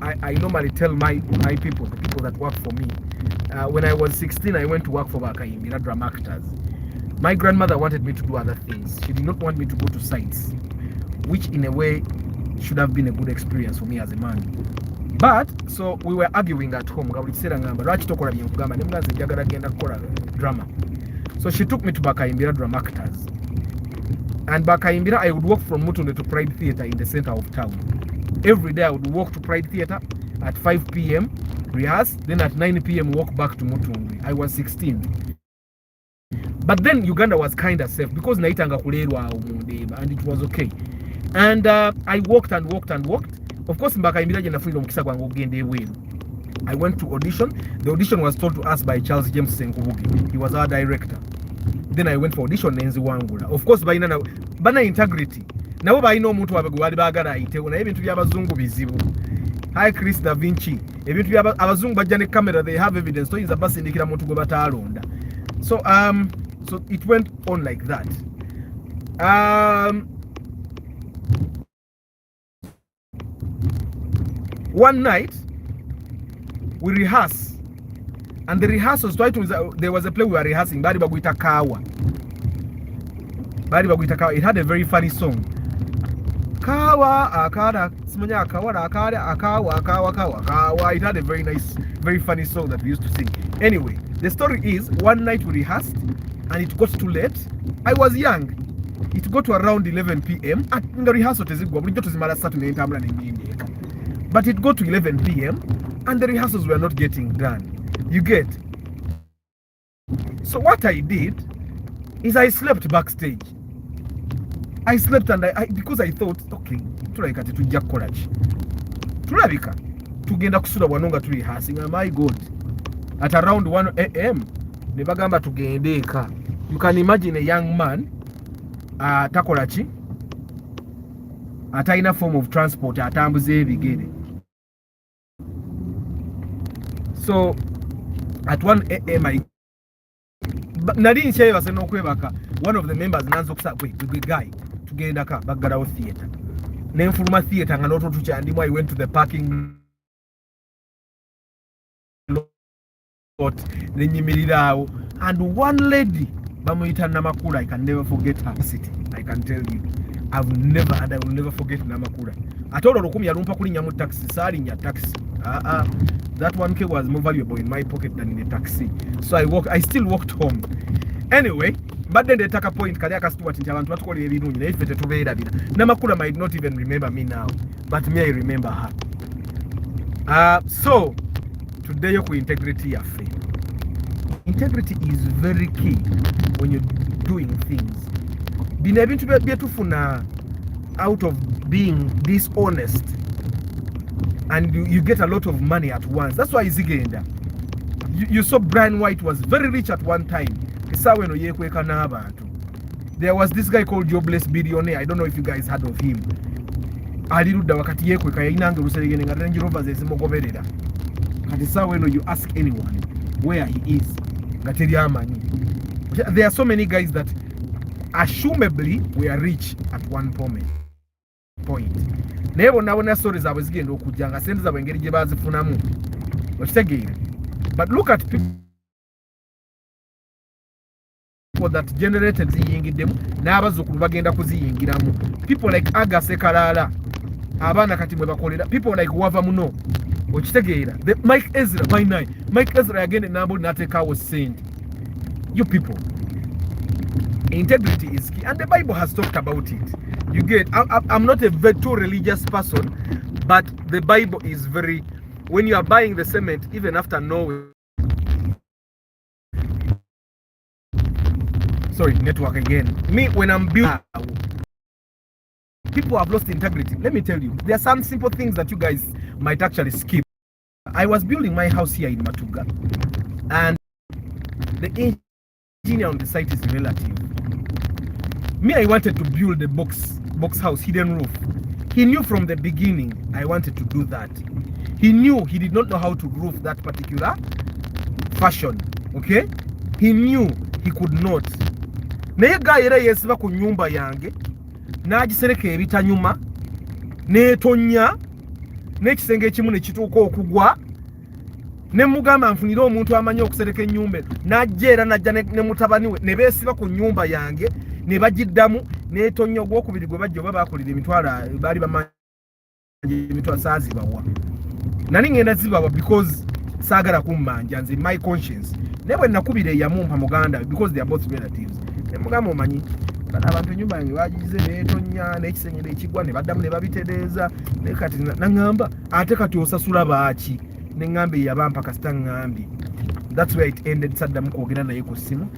I normally tell my people, the people that work for me. When I was 16, I went to work for Bakayimbira Drama Actors. My grandmother wanted me to do other things. She did not want me to go to sites, which in a way should have been a good experience for me as a man. But so we were arguing at home. Drama. So she took me to Bakayimbira Drama Actors. And Bakayimbira, I would walk from Mutunde to Pride Theatre in the center of town. Every day I would walk to Pride Theatre at 5 p.m, rehearse, then at 9 p.m. walk back to Mutunde. I was 16. But then Uganda was kind of safe because naitanga kulerwa and it was okay. And I walked. Of course, Bakayimbira jena freedom kisa kwangu gende wenu. I went to audition. The audition was told to us by Charles James Senkubugi. He was our director. Then I went for audition Nenzi Wangula. Of course, bana integrity. Nabo bayina omuntu wabwe gwali bagala ayite na ebintu by'abazungu bizibu. Hi Chris Da Vinci. Ebintu by'abazungu bajja ne camera, they have evidence. So iza basindikira muntu gwe batalonda. So it went on like that. One night we rehearse, and the rehearsals there was a play we were rehearsing, Bari Bagwita Kawa. It had a very funny song. Kawa akada simanya akawa akada akawa. It had a very nice, very funny song that we used to sing. Anyway, the story is one night we rehearsed and it got too late. I was young. It got to around 11 p.m. and the rehearsal but it got to 11 p.m. and the rehearsals were not getting done. You get? So what I did is I slept backstage. I slept and I because I thought, okay, tulaika tujja kukola ki? Tulabika tugenda kusula wanonga tuli rehearsing. My God, at around 1 a.m. ne bagamba tugende eka. You can imagine a young man takola ki? Ataina form of transport atambuze ebigere. So at 1 a.m. Nali ncheye basena okwebaka. One of the members nanzo kusa the guy tugenda ka bagalawo theater. Nenfuluma theater nga noto tuchandimu. I went to the parking lot nenyimirirawo, and one lady bamuyita Namakula. I can never forget her city. I can tell you, I will never forget Namakula. Atolo lukumi yalumpa kulinya mu taxi, sali nya taxi. That 1K was more valuable in my pocket than in a taxi. So I still walked home. Anyway, but then they take a point kali akasituwa tinja abantu batukole ebinunyi na ifete tubeera bina. Namakula might not even remember me now, but me I remember her. So today ku integrity yafe. Integrity is very key when you're doing things. Bino ebintu byetufuna out of being dishonest, and you get a lot of money at once. That's why Zigenda. You saw Brian White was very rich at one time. There was this guy called Jobless Billionaire. I don't know if you guys heard of him. You ask anyone where he is. There are so many guys that assumably were rich at one point. Nebo nabona stories abazigenda okujanga sente za bengeri gye bazifunamu okitegeera. But look at people that generated ziyingiddemu n'abazzukulu bagenda kuziyingiramu. People like Agase Kalala, abaana kati mwe bakolera. People like Wava Muno okitegeera. Mike Ezra by night. Mike Ezra yagenda n'abo n'ateekaawo ssente. You people, Integrity is key, and the Bible has talked about it. You get, I'm not a very too religious person, but the Bible is very, when you are buying the cement, even after knowing, sorry, network again. Me, when I'm building, people have lost integrity. Let me tell you, there are some simple things that you guys might actually skip. I was building my house here in Matuga, and the engineer on the site is relative. Me, I wanted to build a box house, hidden roof. He knew from the beginning I wanted to do that. He knew he did not know how to roof that particular fashion. Okay? He knew he could not. Naye ga era yesiba ku nyumba yange n'agisereka ebitanyuma n'etonya n'ekisenge ekimu ne kituuka okugwa ne mugamba nfunire omuntu amanyi okusereka ennyumba n'ajja era n'ajja ne mutabani we ne beesiba ku nyumba yange ne bagiddamu n'etonya ogwokubiri gwe bajja oba baakolera emitwalo baali bamanyi emitwalo saazibawa nani ngenda zibawa because saagala kummanja nze my conscience ne bwe nakubira eyamumpa muganda because they are both relatives ne mugamba omanyi bano abantu ennyumba yange bagize n'etonya n'ekisenge ekigwa ne baddamu ne babitereeza ne kati naŋŋamba ate kati osasula baaki ne ŋŋamba eyabampa kasita ŋŋambye. That's where it ended. Saddamu kwogera naye ku ssimu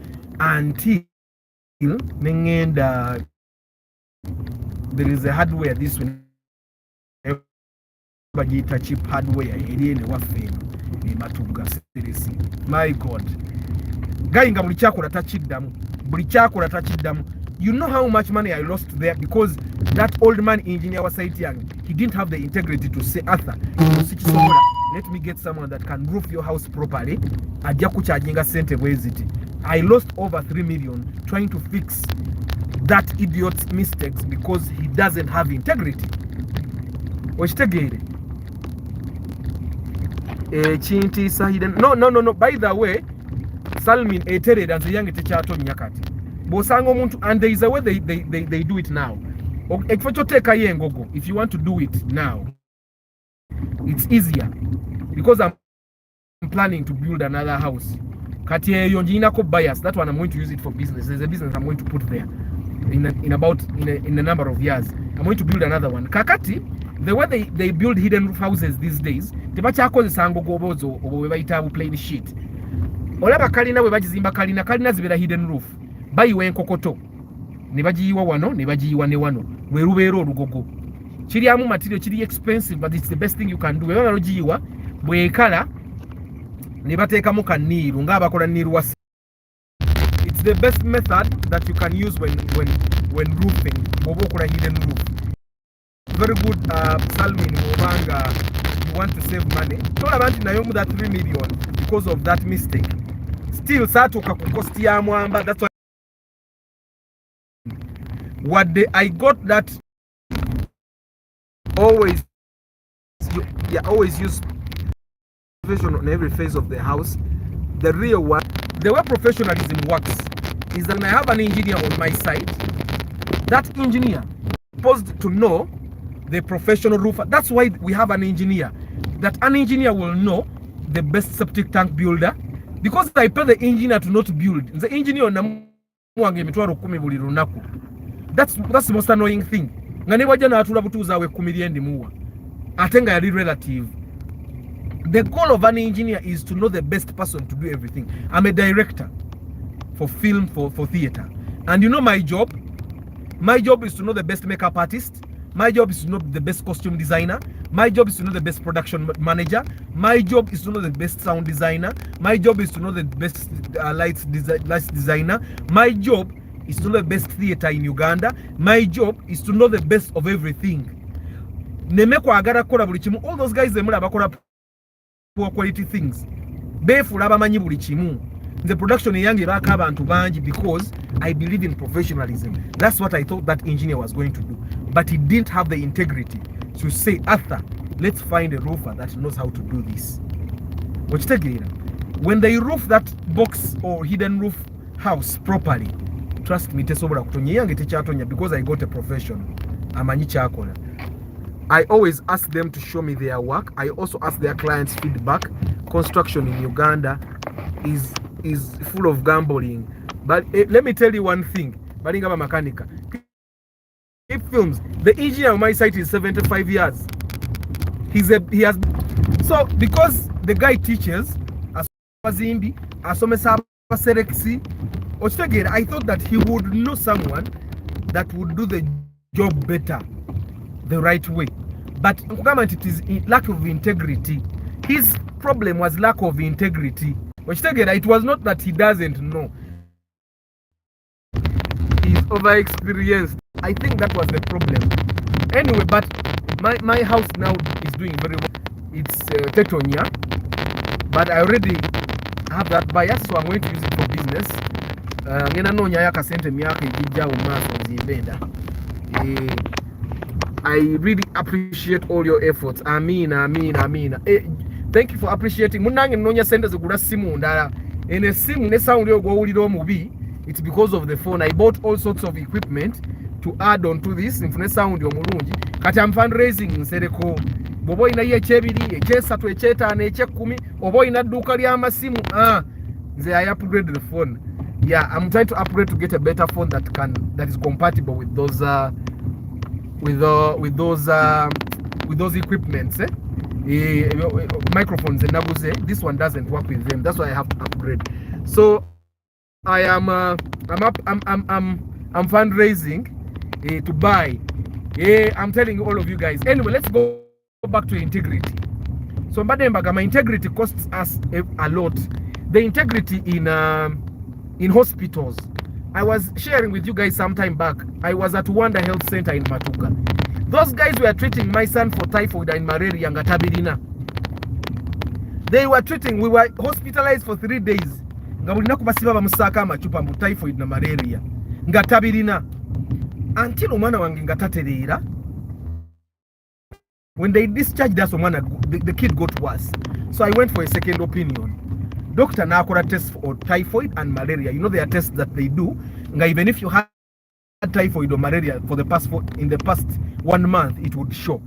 until ne ŋŋenda, there is a hardware this one bagiyita cheap hardware eri ene waffe eno Matuga serisi. My God, gayinga buli kyakola takiddamu, buli kyakola takiddamu. You know how much money I lost there because that old man engineer was site young. He didn't have the integrity to say, Arthur, let me get someone that can roof your house properly. Ajja kucharginga sente bweziti. I lost over 3 million trying to fix that idiot's mistakes because he doesn't have integrity. Ochitegere. Chinti sahiden. No. By the way, Salmin etere danze yange techato nyakati. Bosanga omuntu, and there is a way they do it now. If you want to do it now, it's easier because I'm planning to build another house. Kati yonjinako bias, that one I'm going to use it for business. There's a business I'm going to put there in a number of years. I'm going to build another one. Kakati, the way they build hidden roof houses these days, tebachakozesa ngogobozo obo we bayita plain sheet. Olaba kalina we bagizimba kalina zibera hidden roof. Bayiwa enkokoto ne bagiyiwa wano ne bagiyiwa ne wano we rubeera olugogo. Kiriamu material kiri expensive but it's the best thing you can do. Weba logiyiwa bwekala ne bateekamu kaniiru ng'abakola niiru wasi. It's the best method that you can use when roofing. Bw'oba okola hidden roof. Very good Salmin obanga you want to save money. Tolaba nti nayo mu that 3 million because of that mistake. Still saatuuka ku cost ya mwamba. That's why I got that always use professional on every phase of the house. The real one, the way professionalism works is that when I have an engineer on my side, that engineer is supposed to know the professional roofer. That's why we have an engineer. That an engineer will know the best septic tank builder because I pay the engineer to not build. The engineer namuwange emitwalo 10 buli lunaku. That's the most annoying thing. Nga ne wajja n'atula butuuza we 10 endi muwa. Ate nga yali relative. The goal of an engineer is to know the best person to do everything. I'm a director for film, for theater. And you know my job? My job is to know the best makeup artist. My job is to know the best costume designer. My job is to know the best production manager. My job is to know the best sound designer. My job is to know the best lights designer. My job is to know the best theater in Uganda. My job is to know the best of everything. Nemeko agara kola buli kimu. All those guys zemula bakola poor quality things. Befula bamanyi buli kimu. The production yange baka abantu bangi because I believe in professionalism. That's what I thought that engineer was going to do. But he didn't have the integrity to say, Arthur, let's find a roofer that knows how to do this. When they roof that box or hidden roof house properly, trust me, because I got a professional. I always ask them to show me their work. I also ask their clients feedback. Construction in Uganda is full of gambling. But let me tell you one thing. balinga ba makanika. He films. The engineer on my site is 75 years. He has so because the guy teaches azimbi asomesa abaserekisi ochitegera, I thought that he would know someone that would do the job better the right way, but it is lack of integrity. His problem was lack of integrity. Ochitegera, it was not that he doesn't know, he's overexperienced. I think that was the problem. Anyway, but my house now is doing very well. It's Tetonia, but I already have that bias, so I'm going to use it for business. I really appreciate all your efforts. Amin. Thank you for appreciating. Munange nonya sente zigula simu ndala. Ene simu ne sound yo gwawulira omubi. It's because of the phone. I bought all sorts of equipment to add on to this. Nfune sound yo mulungi. Kati am fundraising nsereko. Bobo ina ye chebiri, echesatu, echetaano, echekumi. Obo ina duka lya amasimu. I upgrade the phone. Yeah, I'm trying to upgrade to get a better phone that is compatible with those equipments. Microphones and nabuze. This one doesn't work with them. That's why I have to upgrade. So I am I'm fundraising to buy. I'm telling all of you guys. Anyway, let's go back to integrity. So Mbadembaga, my integrity costs us a lot. The integrity in hospitals. I was sharing with you guys some time back. I was at Wanda Health Center in Matuga. Those guys were treating my son for typhoid and malaria. They were treating, we were hospitalized for 3 days. Typhoid na malaria. Until umwana wange ngataterera. When they discharged us, the kid got worse. So I went for a second opinion. Doctor nakora test for typhoid and malaria. You know there are tests that they do. Even if you had typhoid or malaria in the past 1 month, it would show.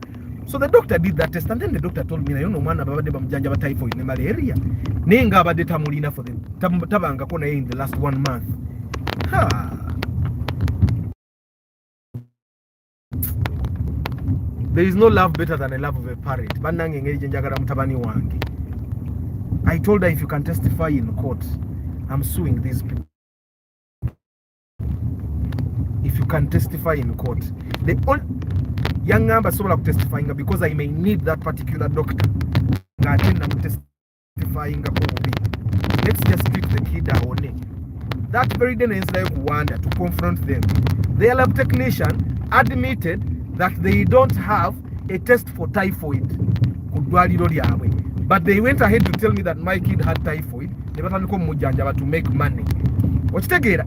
So the doctor did that test, and then the doctor told me, "You know, man, about the typhoid and malaria. Nenga about the tamulina for them. Tabanga kona in the last 1 month." There is no love better than the love of a parent. I told her, if you can testify in court, I'm suing these people. If you can testify in court, the only young number so like testifying because I may need that particular doctor. Let's just treat the kid on that very day is like Uganda to confront them. The lab technician admitted that they don't have a test for typhoid. But they went ahead to tell me that my kid had typhoid. They were to make money.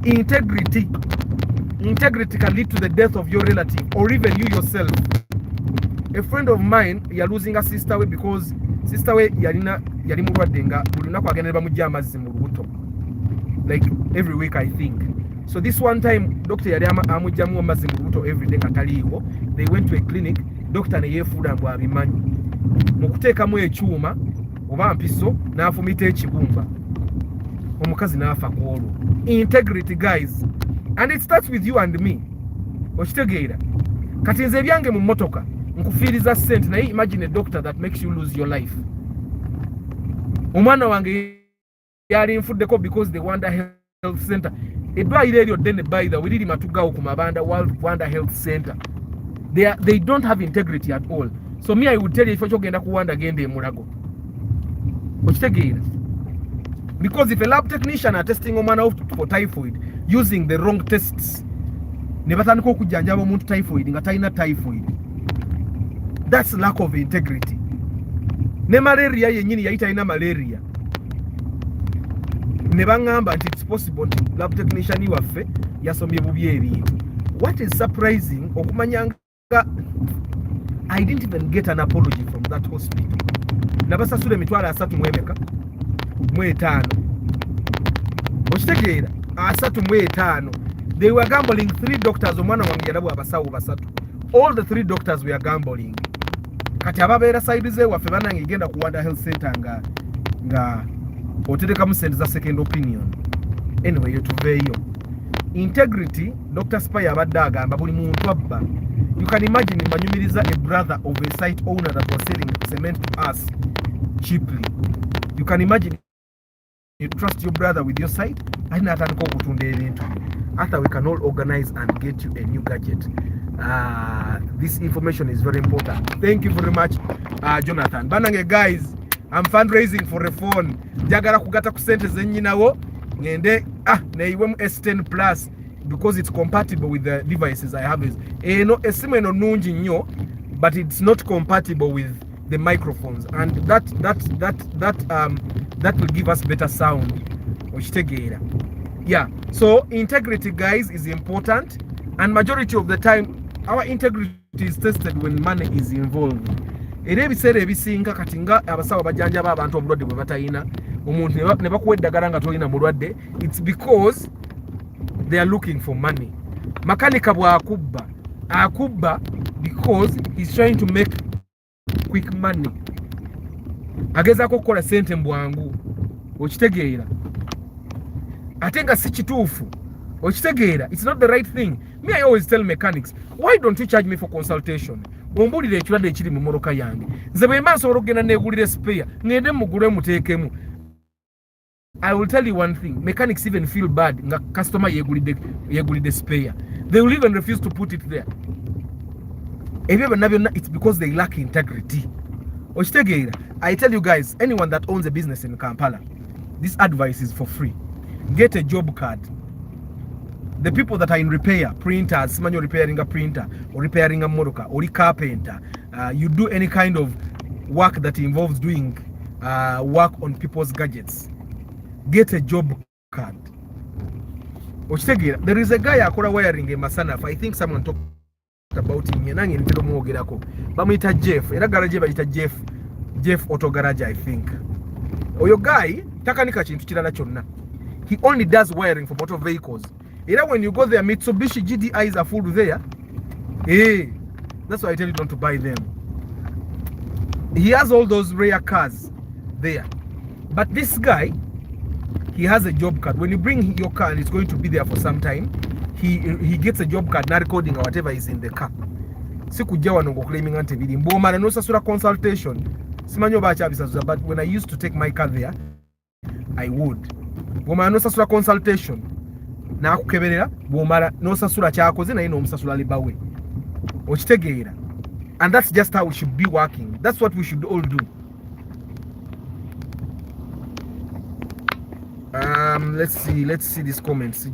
Integrity. Integrity can lead to the death of your relative or even you yourself. A friend of mine, you're losing a sister way because sister way like every week, I think. So this one time, Doctor Yadama Amujamu Mazimuto every day Kataliho, they went to a clinic, Doctor Neye food and Wabimani. Mukuteka mwe chuma, Ovampiso, na fumite chibumba. Omukazi na afa kuolu. Integrity, guys. And it starts with you and me. Ochitegera. Katinze byange mu motoka. Nkufiriza sent na imagine a doctor that makes you lose your life. Omwana wange yali nfuddeko because they Wanda Health Center. Edwaire eryo dene by the wiriri matuga okumabanda Wanda Health Center. They don't have integrity at all. So me I would tell you if you genda ku Wanda gende mulago. Ochitegera. Because if a lab technician are testing omwana for typhoid using the wrong tests, nebatandika okujanjaba omuntu typhoid nga talina typhoid. That's lack of integrity. Ne malaria yenyini yaita ina malaria. Nebangamba nti it's possible lab technician waffe yasomye bubi ebyo. What is surprising okumanyanga I didn't even get an apology from that hospital. Nabasasule mitwala asatu mwemeka mwetano. Ochitegera asatu mwetano. They were gambling 3 doctors omwana wange yalabu abasawo basatu. All the 3 doctors were gambling. Kati ababeera side ze waffe banange igenda ku Wanda Health Center nga otereka mu sente za second opinion. Anyway, yotuveeyo. integrity. Dr. Spy abadde agamba buli muntu abba. You can imagine Manyumiriza, a brother of a site owner that was selling cement to us cheaply. You can imagine you trust your brother with your site. After we can all organize and get you a new gadget. This information is very important. Thank you very much, Jonathan. Banange guys, I'm fundraising for a phone. Jagara kugata kusente zenyinawo ngende neiwemu S10 Plus because it's compatible with the devices I have. No esimu eno nungi nnyo, but it's not compatible with the microphones, and that will give us better sound. Yeah, so integrity guys is important, and majority of the time our integrity is tested when money is involved. Era ebiseera ebisinga kati nga abasawo bajjanjaba abantu obulwadde bwe batayina, omuntu ne bakuwa eddagala nga tolina mulwadde, it's because they are looking for money. Makanika bw'akubba akubba because he's trying to make quick money. Agezaako kukola sente mbwangu. Okitegeera ate nga si kituufu. Okitegeera, it's not the right thing. Me, I always tell mechanics, why don't you charge me for consultation? Ombulire ekirwadde ekiri mu mmotoka yange, nze bwe mba nsobola okugenda neegulira spare ngende mugule muteekemu. I will tell you one thing, mechanics even feel bad nga customer yegulide spare. They will even refuse to put it there. It's because they lack integrity. Okitegeera, I tell you guys, anyone that owns a business in Kampala, this advice is for free. Get a job card. The people that are in repair, printers, man, you're repairing a printer or repairing a motoka or a carpenter, you do any kind of work that involves doing work on people's gadgets, get a job card. There is a guy akora wiring in Masanafa. I think someone talked about him. Bamita Jeff. Era garage bayita Jeff Auto Garage, I think. Oyo guy takanika kintu kirala kyonna. He only does wiring for motor vehicles. Either when you go there, Mitsubishi GDIs are full there. Hey, that's why I tell you not to buy them. He has all those rare cars there. But this guy, he has a job card. When you bring your car and it's going to be there for some time, he gets a job card, not recording or whatever is in the car. Sikujawa no claiming antibidi. Mboma na no sasura consultation. Simanyo bacha bisazuza, but when I used to take my car there, I would. Mboma no sasura consultation. Na kukeberera bwomala no sasula kyakoze naye no musasula libawe. Okitegeera. And that's just how we should be working. That's what we should all do. Let's see these comments.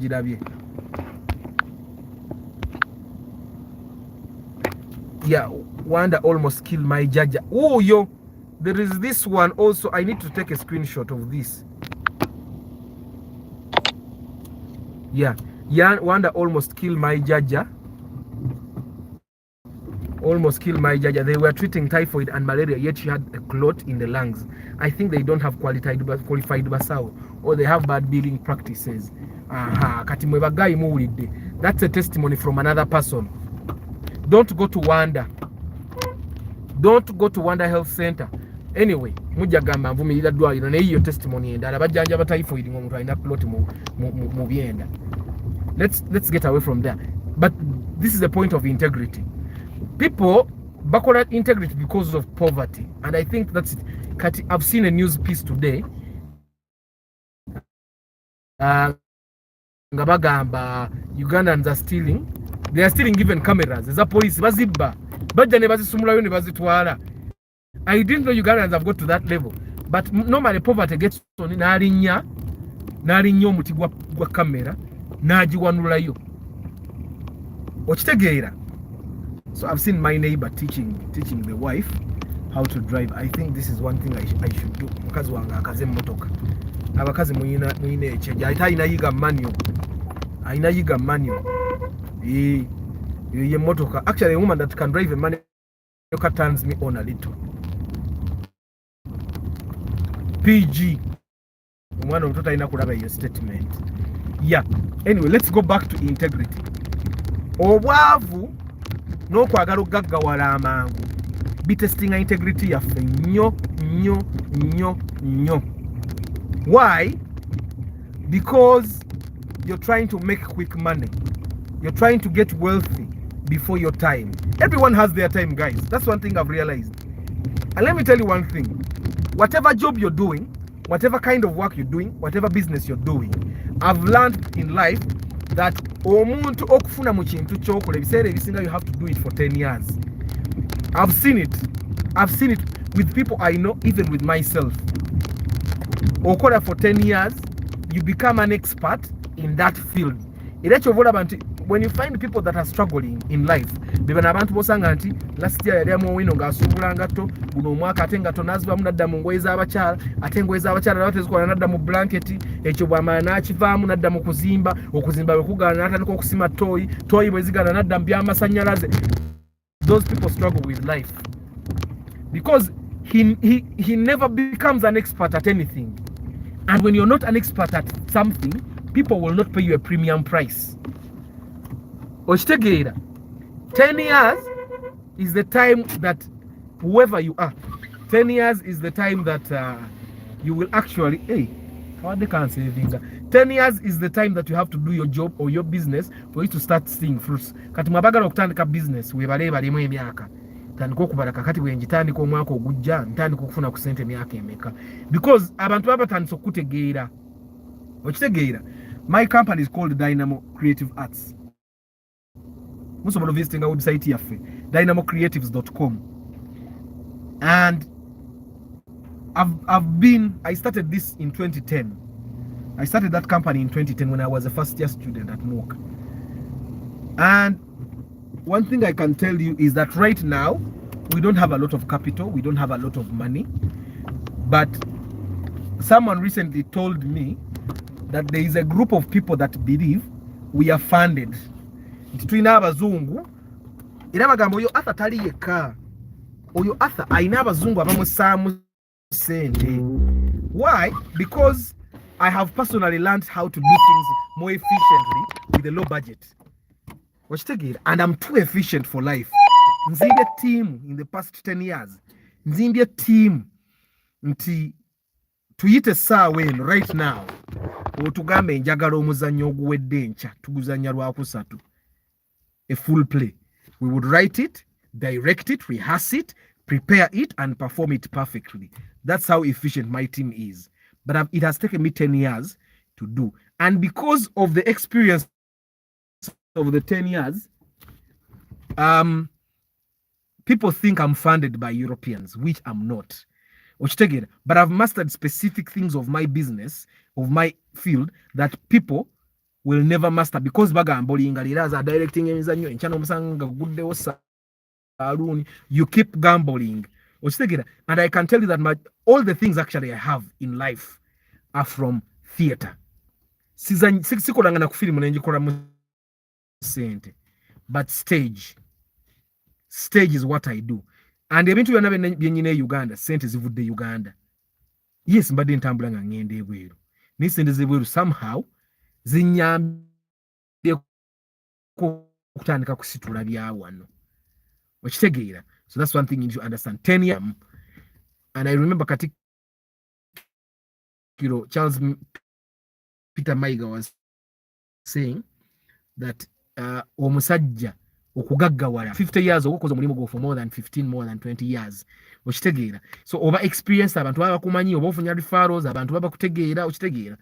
Yeah, Wanda almost killed my jaja. Oh yo, there is this one also. I need to take a screenshot of this. Yeah, Wanda almost killed my jaja. Almost killed my jaja. They were treating typhoid and malaria, yet she had a clot in the lungs. I think they don't have qualified basao, or they have bad billing practices. That's a testimony from another person. Don't go to Wanda. Don't go to Wanda Health Center. Anyway, mujagamba mvumirira dwaliro ne iyo testimony endala bajjanja ba typhoid ngomuntu alina clot mu byenda. Let's get away from there. But this is the point of integrity. People bakola integrity because of poverty, and I think that's it. Kati, I've seen a news piece today. Ngabagamba Ugandans are stealing. They are stealing even cameras. As a police bazibba. Bajja ne bazisumulayo ne bazitwala. I didn't know Ugandans have got to that level. But normally poverty gets on nalinya omuti gwa camera nagiwanulayo. Okitegeera. So I've seen my neighbor teaching the wife how to drive. I think this is one thing I should do. Mukazi wange akaze motoka. Abakazi muyina ekyejja. Ayina yiga manual. Ayina yiga manual. Ye motoka. Actually, a woman that can drive a manual car turns me on a little. PG. Omwana omutoto alina kulaba your statement. Yeah. Anyway, let's go back to integrity. Obwavu n'okwagala okugaggawala amangu bitestinga integrity yaffe nnyo. Why? Because you're trying to make quick money. You're trying to get wealthy before your time. Everyone has their time, guys. That's one thing I've realized. And let me tell you one thing. Whatever job you're doing, whatever kind of work you're doing, whatever business you're doing, I've learned in life that omuntu okufuna mu kintu kyokola ebiseera ebisinga you have to do it for 10 years. I've seen it with people I know, even with myself. Okola for 10 years, you become an expert in that field. When you find people that are struggling in life, bibana abantu bosanga nti last year yali amowino ngaasubula ngato guno omwaka ate ngato naziba munadda mu ngoye z'abakyala ate ngoye z'abakyala nazo tezikola nadda mu blanketi ekyo bwamala n'akivaamu nadda mu kuzimba okuzimba bwe kugaana n'atandika okusima toyi bwe zigaana nadda mu by'amasannyalaze. Those people struggle with life because he never becomes an expert at anything. And when you're not an expert at something, people will not pay you a premium price. Oshitegeera, 10 years is the time that whoever you are, 10 years is the time that you will actually, how they can say things. 10 years is the time that you have to do your job or your business for you to start seeing fruits. Kati mwabagala okutandika business webale balemu emyaka. Tandika okubala kakati bwe njitandika omwaka ogujja ntandika okufuna ku sente emyaka emeka. Because abantu abatandise okutegeera. Okitegeera. My company is called Dynamo Creative Arts. Musobola visiting our website yaffe dynamocreatives.com. And I started this in 2010. I started that company in 2010 when I was a first year student at NOC. And one thing I can tell you is that right now, we don't have a lot of capital, we don't have a lot of money. But someone recently told me that there is a group of people that believe we are funded. Tulina abazungu era bagamba oyo Arthur tali yekka. Oyo Arthur ayina abazungu abamusaamu sente. Why? Because I have personally learned how to do things more efficiently with a low budget. And I'm too efficient for life. Nzimbye team in the past 10 years. Nzimbye team nti tuyite saawa eno right now. Otugambe njagala omuzannyo oguwedde enkya tuguzannya lwakusatu. A full play. We would write it, direct it, rehearse it, prepare it, and perform it perfectly. That's how efficient my team is. But it has taken me 10 years to do. And because of the experience of the 10 years, people think I'm funded by Europeans, which I'm not. But I've mastered specific things of my business, of my field, that people will never master because bagambolinga liraza are directing emizanyo enchana omusanga guddewo saloon. You keep gambling. And I can tell you that all the things actually I have in life are from theater. Sikolanga na kufilimu nenjikola mu sente. But stage is what I do. And ebintu byonna byenyine Uganda, sente zivudde Uganda. Yes, mbadde ntambula nga ngende ebweru. Ni sente zebweru somehow zinyambye kutandika kusitula bya wano. Okitegeera. So that's one thing you need to understand. 10 years. And I remember Charles Peter Maiga was saying that omusajja okugaggawala 50 years okukoza omulimu gwo for more than 15, more than 20 years. Okitegeera. So over experience abantu baba kumanyi oba ofunya referrals abantu baba kutegeera okitegeera.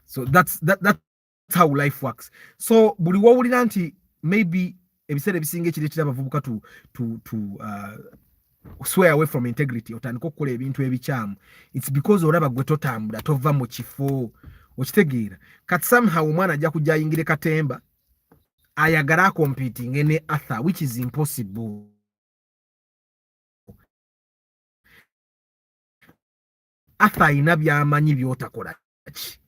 So that's how life works. So buli wawulira nti maybe ebiseera ebisinga ekireetera abavubuka to swear away from integrity otandika okukola ebintu ebikyamu. It's because olaba gwe totambula tova mu kifo okitegeera. Kati somehow omwana ajja kujja ayingire katemba ayagala competing ne Arthur, which is impossible. Arthur ina byamanyi byotakola ki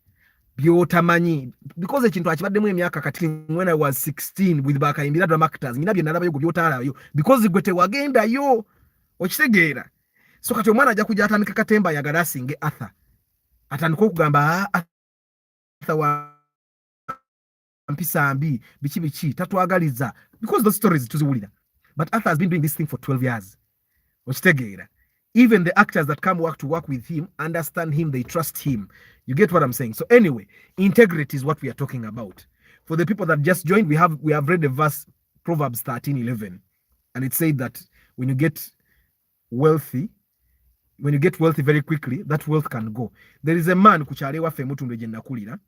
byotamanyi because ekintu akibaddemu emyaka kati when I was 16 with bakayimbira drama actors nina bye nalabayo byotalayo because gwe tewagendayo okitegeera. So kati omwana ajja kujja atandika katemba ayagala asinge Arthur atandika okugamba Arthur wa mpisambi bichi tatwagaliza because those stories tuziwulira. But Arthur has been doing this thing for 12 years. Okitegeera. Even the actors that come to work with him understand him, they trust him. You get what I'm saying? So anyway, integrity is what we are talking about. For the people that just joined, we have read the verse Proverbs 13:11, and it said that when you get wealthy, very quickly, that wealth can go. There is a man kuchale waffe mutundu gye nakulira,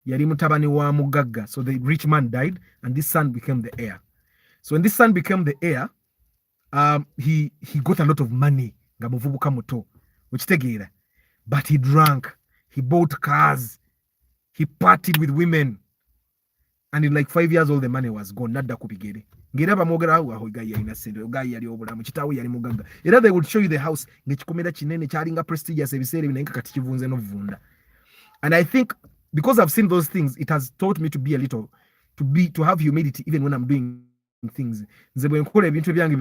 yali mutabani wa mugagga. So the rich man died and this son became the heir. So when this son became the heir, he got a lot of money nga muvubuka muto, okitegeera, but he drank, he bought cars, he partied with women, and in like 5 years all the money was gone. Nadda kubigere ngera bamwogera aho gayi yalina sente, gayi yali obulamu, kitaawe yali mugagga. Era they would show you the house ngekikomera kinene kyalinga prestigious ebiseera bino kati kivunze novunda. And I think because I've seen those things, it has taught me to have humility even when I'm doing things. Nze bwe nkola ebintu byange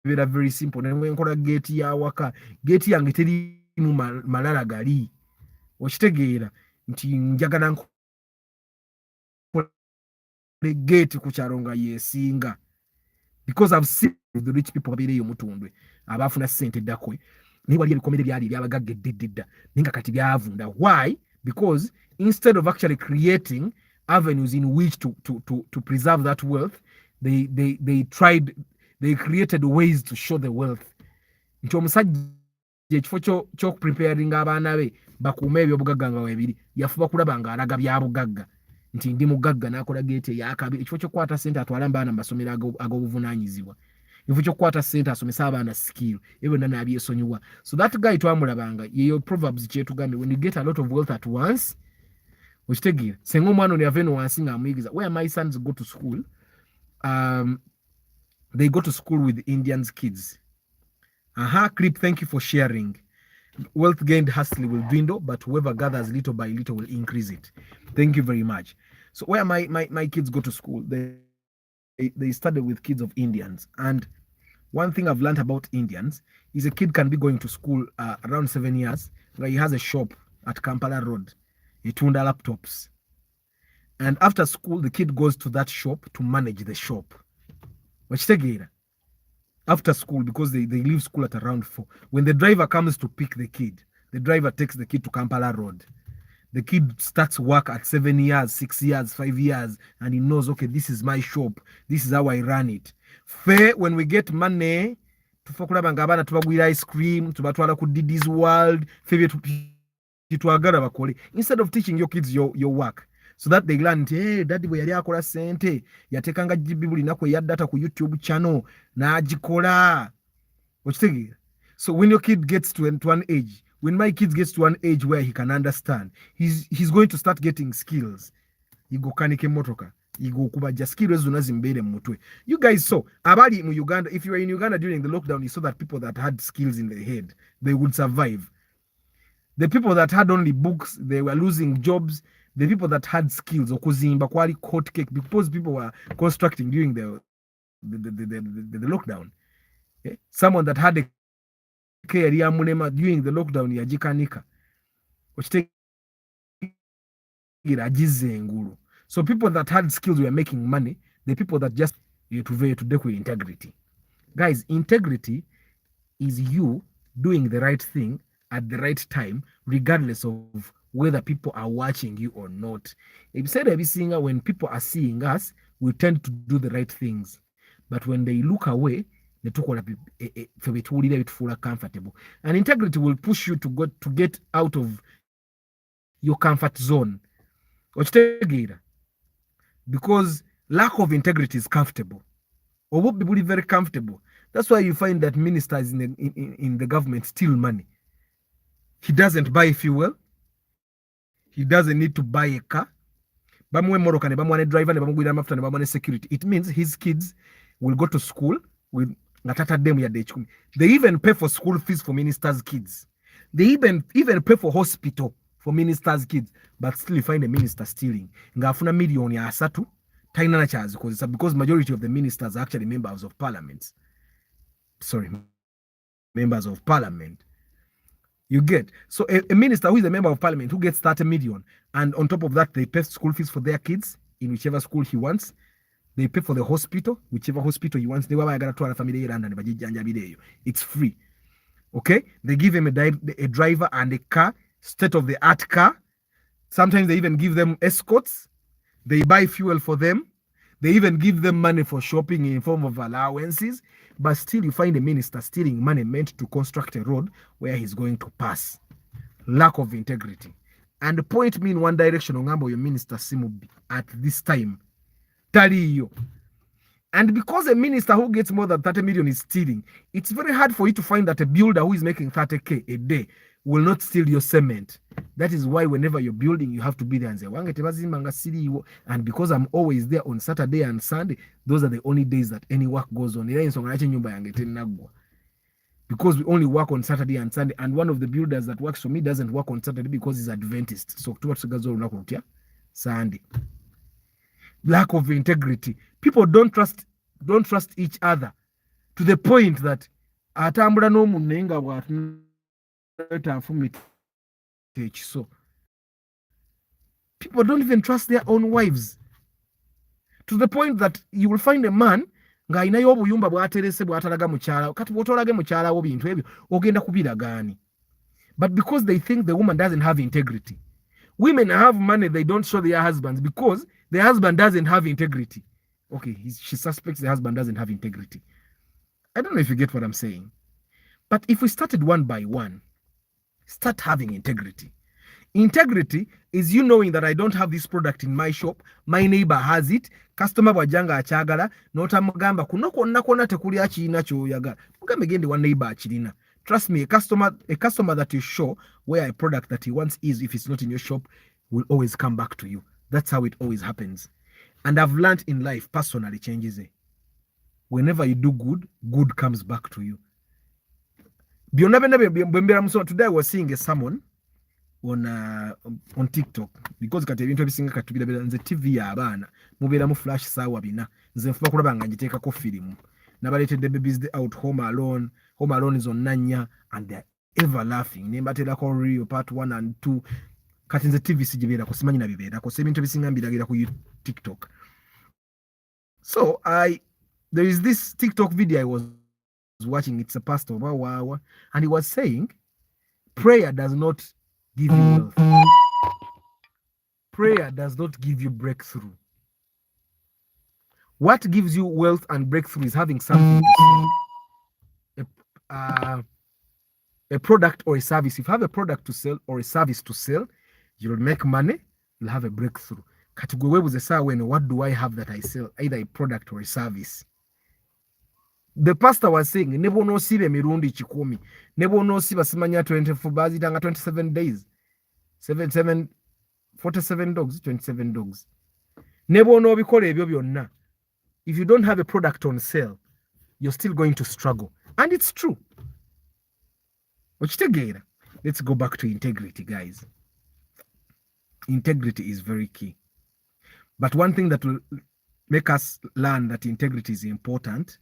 bibeera very simple. Ne bwe nkola gate ya waka, gate yange terimu malala gali, okitegeera nti njagala nkole gate ku kyalo nga yesinga, because I've seen the rich people babeereyo mutundwe abafuna sente ddakwe naye wali ebikomere byali ebyabagagga eddidda ninga kati byavunda. Why? Because instead of actually creating avenues in which to preserve that wealth, they created ways to show the wealth. Nti omusajja ekifo ky'okupreparinga abaana be bakuuma ebyobugagga nga weebiri, yafuba kulaba nga alaga byabugagga, nti ndi mugagga n'akola geeti eyakabiri. Ekifo ky'okukwata ssente atwala abaana mu masomero ag'obuvunaanyizibwa, ekifo ky'okukwata ssente asomesa abaana skill, ebyo byonna n'abyesonyiwa. So that guy twamulabanga yeyo Proverbs kyetugambye, when you get a lot of wealth at once, okitegeera, senga omwana ono yava eno wansi ng'amuyigiriza. Where my sons go to school, they go to school with Indians kids. Clip, thank you for sharing. Wealth gained hastily will dwindle, but whoever gathers little by little will increase it. Thank you very much. So where my kids go to school, they study with kids of Indians. And one thing I've learned about Indians is a kid can be going to school around 7 years. He has a shop at Kampala Road. He tunda laptops. And after school, the kid goes to that shop to manage the shop. After school, because they leave school at around 4. When the driver comes to pick the kid, the driver takes the kid to Kampala Road. The kid starts work at 7 years, 6 years, 5 years, and he knows, okay, this is my shop. This is how I run it. Fair, when we get money, tufakulabanga abaana tubagwira ice cream, tubatwala ku Didi's World, titwagala bakole. Instead of teaching your kids your work, so that they learn, hey, daddy bwe yali akola sente, yatekanga GB buli naku ya data ku YouTube channel, n'agikola. Okitegeera? So when your kid gets to an age, when my kids gets to an age where he can understand, he's going to start getting skills. Yigo kanike motoka, yigo kubaja skills zonna zimbeere mu mutwe. You guys saw, abali mu Uganda, if you were in Uganda during the lockdown, you saw that people that had skills in their head, they would survive. The people that had only books, they were losing jobs. The people that had skills, okuzimba kwali hot cake, because people were constructing during the lockdown. Okay? Someone that had a care ya mulema during the lockdown yajikanika. So people that had skills were making money. The people that just to deal with integrity. Guys, integrity is you doing the right thing at the right time, regardless of whether people are watching you or not. If said every singer, when people are seeing us, we tend to do the right things. But when they look away, they talk comfortable. And integrity will push you to get out of your comfort zone. Because lack of integrity is comfortable. Or what people are very comfortable. That's why you find that ministers in the government steal money. He doesn't buy fuel. He doesn't need to buy a car. Bamwe moroka ne bamwane driver ne bamugwira mafuta ne bamwane security. It means his kids will go to school with ngatata demu ya dechumi. They even pay for school fees for ministers' kids. They even pay for hospital for ministers' kids. But still you find a minister stealing. Ngafuna million ya asatu. Taina na chazi because majority of the ministers are actually members of parliament. Members of parliament. You get. So a minister who is a member of parliament who gets 30 million, and on top of that, they pay school fees for their kids in whichever school he wants. They pay for the hospital, whichever hospital he wants. It's free. Okay, they give him a driver and a car, state of the art car. Sometimes they even give them escorts. They buy fuel for them. They even give them money for shopping in form of allowances. But still, you find a minister stealing money meant to construct a road where he's going to pass. Lack of integrity. And point me in one direction, Ongambo, your minister Simubi, at this time. Taliyo. And because a minister who gets more than 30 million is stealing, it's very hard for you to find that a builder who is making 30K a day will not steal your cement. That is why whenever you're building, you have to be there and say, and because I'm always there on Saturday and Sunday, those are the only days that any work goes on. Because we only work on Saturday and Sunday, and one of the builders that works for me doesn't work on Saturday because he's Adventist. So Sunday. Lack of integrity. People don't trust each other to the point that atambula no munenga so people don't even trust their own wives to the point that you will find a man nga inayo obuyumba bwaterese bwatalaga mukyala kati bwotolage mukyala wo bintu ebyo ogenda kubiragaani. But because they think the woman doesn't have integrity. Women have money they don't show their husbands because the husband doesn't have integrity. Okay, she suspects the husband doesn't have integrity. I don't know if you get what I'm saying. But if we started one by one, start having integrity. Integrity is you knowing that I don't have this product in my shop, my neighbor has it, customer bwajanga achagala, notamugamba kuno konna konna tekuli achina kyoyagala. Mugambe gende one neighbor achirina. Trust me, a customer that you show where a product that he wants is, if it's not in your shop, will always come back to you. That's how it always happens. And I've learned in life, personally, changes it. Whenever you do good, good comes back to you. Today I was seeing a sermon on TikTok because kati ebintu ebisinga katubira nze TV y'abaana mubeera mu flash sawa bina nze nfuba kulaba nga njiteekako firimu nabaleetedde babies the out home alone is on Nanya and they're ever laughing nembateerako Rio part 1 and 2 kati nze TV sigibeerako simanyi nabibeerako so ebintu ebisinga mbiragira ku TikTok. So there is this TikTok video I was watching. It's a pastor and he was saying prayer does not give you wealth. Prayer does not give you breakthrough. What gives you wealth and breakthrough is having something to sell. A product or a service. If you have a product to sell or a service to sell, you'll make money, you'll have a breakthrough. What do I have that I sell? Either a product or a service. The pastor was saying, nebo no sibe mirundi chikumi. Nebo no siba simanya 24 bazi tanga 27 days. 47 dogs, 27 dogs. Nebo no bikole ebyo byonna. If you don't have a product on sale, you're still going to struggle. And it's true. Let's go back to integrity, guys. Integrity is very key. But one thing that will make us learn that integrity is important,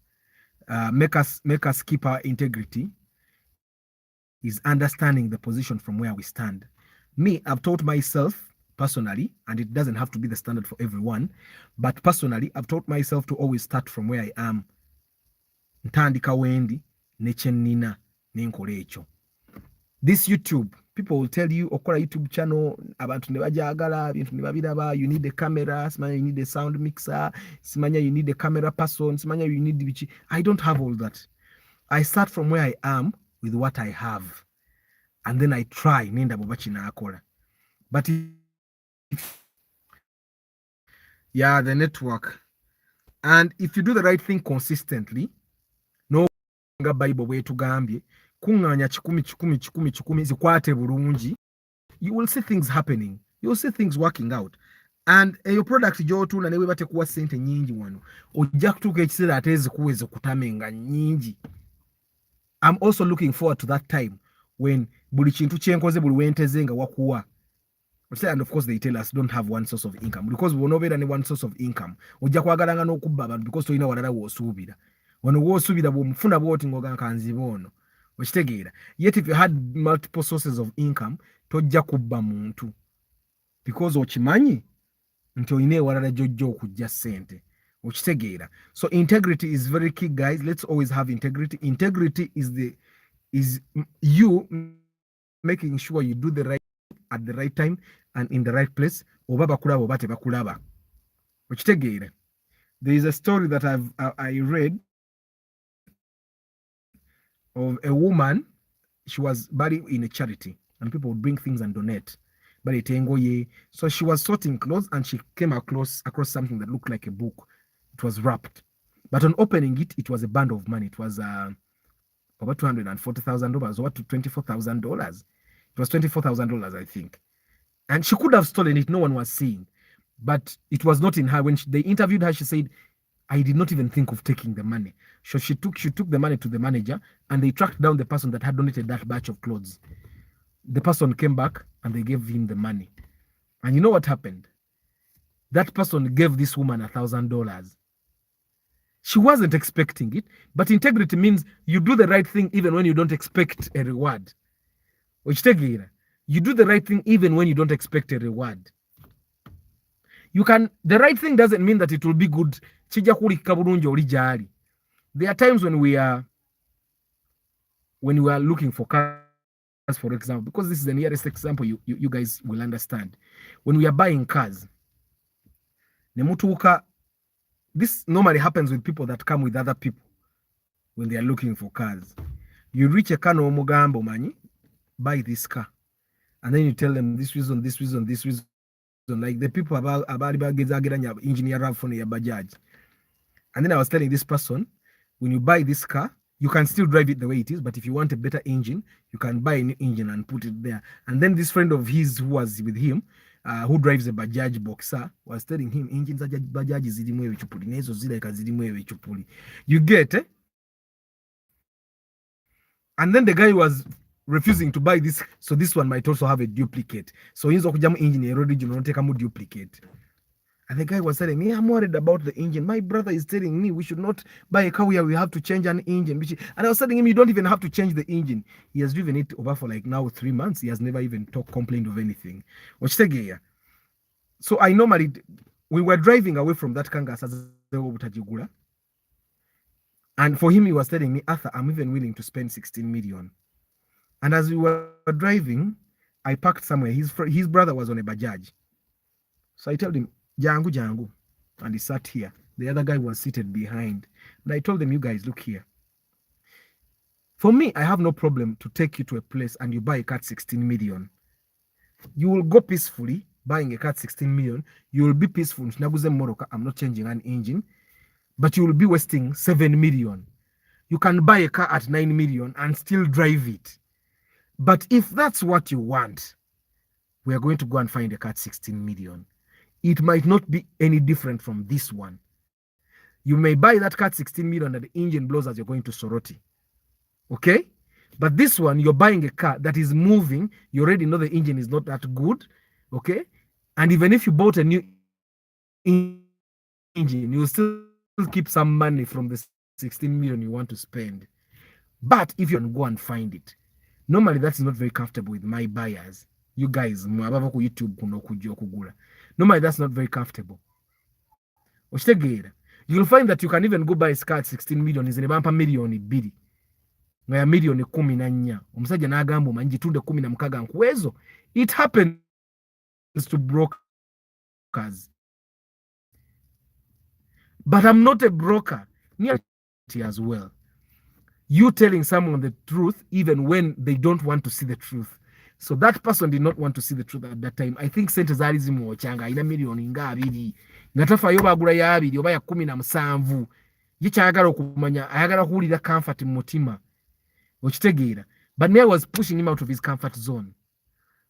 make us keep our integrity, is understanding the position from where we stand. Me, I've taught myself personally, and it doesn't have to be the standard for everyone, but personally, I've taught myself to always start from where I am. Ntandika wendi, nechenina, nenkole echo. This YouTube, people will tell you, okora YouTube channel, abantu nebajagala, bintu nebabiraba, you need a camera, simanya you need a sound mixer, simanya you need a camera person, simanya you need bichi. I don't have all that. I start from where I am with what I have. And then I try, nenda bobachi na akola. But yeah, the network. And if you do the right thing consistently, no Bible way to Gambia, kunganya chikumi zikwate bulungi, you will see things happening. You will see things working out. And your product jotu na newe bate kuwa sente nyingi wano. Ojja kutuuka ekiseera ate ezikuweze kutamenga nyingi. I'm also looking forward to that time when buli kintu kyenkoze buli wenteze nga wakuwa. And of course they tell us don't have one source of income because we know better than one source of income. Ojja kwagalanga n'okubba abantu because tolina walala w'osuubira. Wano w'osuubira bw'omufuna bw'oti ng'oga kanzibono. Okitegeera. Yet if you had multiple sources of income, tojja kubba muntu. Because okimanyi nti olina ewalala gy'ojja okujja ssente. Okitegeera. So integrity is very key, guys. Let's always have integrity. Integrity is is you making sure you do the right at the right time and in the right place. Oba bakulaba oba tebakulaba. Okitegeere. There is a story that I read of a woman. She was buried in a charity, and people would bring things and donate. So she was sorting clothes, and she came across something that looked like a book. It was wrapped, but on opening it, it was a band of money. It was over $240,000, over $24,000. It was $24,000, I think. And she could have stolen it. No one was seeing, but it was not in her. When they interviewed her, she said, "I did not even think of taking the money." So she took the money to the manager, and they tracked down the person that had donated that batch of clothes. The person came back and they gave him the money. And you know what happened? That person gave this woman $1,000. She wasn't expecting it, but integrity means you do the right thing even when you don't expect a reward. You do the right thing even when you don't expect a reward. The right thing doesn't mean that it will be good. There are times when we are looking for cars, for example, because this is the nearest example you guys will understand. When we are buying cars, this normally happens with people that come with other people when they are looking for cars. You reach a car Mugambo mani, buy this car. And then you tell them this reason. Like the people about engineer from your Bajaj. And then I was telling this person, when you buy this car, you can still drive it the way it is, but if you want a better engine, you can buy a new engine and put it there. And then this friend of his who was with him, who drives a Bajaj Boxer, was telling him, engines are Bajaj zidimwe chupuli, nezo zile kazidimwe chupuli. You get it? And then the guy was refusing to buy this, so this one might also have a duplicate. So he's okujamo engine original, not take a duplicate. And the guy was telling me, I'm worried about the engine. My brother is telling me we should not buy a car where we have to change an engine. And I was telling him, you don't even have to change the engine. He has driven it over for like now 3 months. He has never even complained of anything. So I normally, we were driving away from that Kanga. And for him, he was telling me, Arthur, I'm even willing to spend 16 million. And as we were driving, I parked somewhere. His brother was on a Bajaj. So I told him, Jangu. And he sat here. The other guy was seated behind. And I told them, you guys, look here. For me, I have no problem to take you to a place and you buy a car 16 million. You will go peacefully buying a car 16 million. You will be peaceful. I'm not changing an engine. But you will be wasting 7 million. You can buy a car at 9 million and still drive it. But if that's what you want, we are going to go and find a car at 16 million. It might not be any different from this one. You may buy that car at 16 million and the engine blows as you're going to Soroti. Okay? But this one, you're buying a car that is moving. You already know the engine is not that good. Okay? And even if you bought a new engine, you'll still keep some money from the 16 million you want to spend. But if you can go and find it, normally that is not very comfortable with my buyers. You guys, YouTube, normally that's not very comfortable. You'll find that you can even go buy a car at 16 million is in a million bidi. Ngaya million 14. Omusajja n'agamba omanyi tunde 16 nkwezo. It happens to brokers. But I'm not a broker. As well. You telling someone the truth even when they don't want to see the truth. So that person did not want to see the truth at that time. I think sente zaali zimuochanga ina million nga 2. Ngatafa yo bagula ya 2 oba ya 17. Ye kyagala okumanya ayagala kuwulira comfort mu mutima. Okitegeera. But me I was pushing him out of his comfort zone.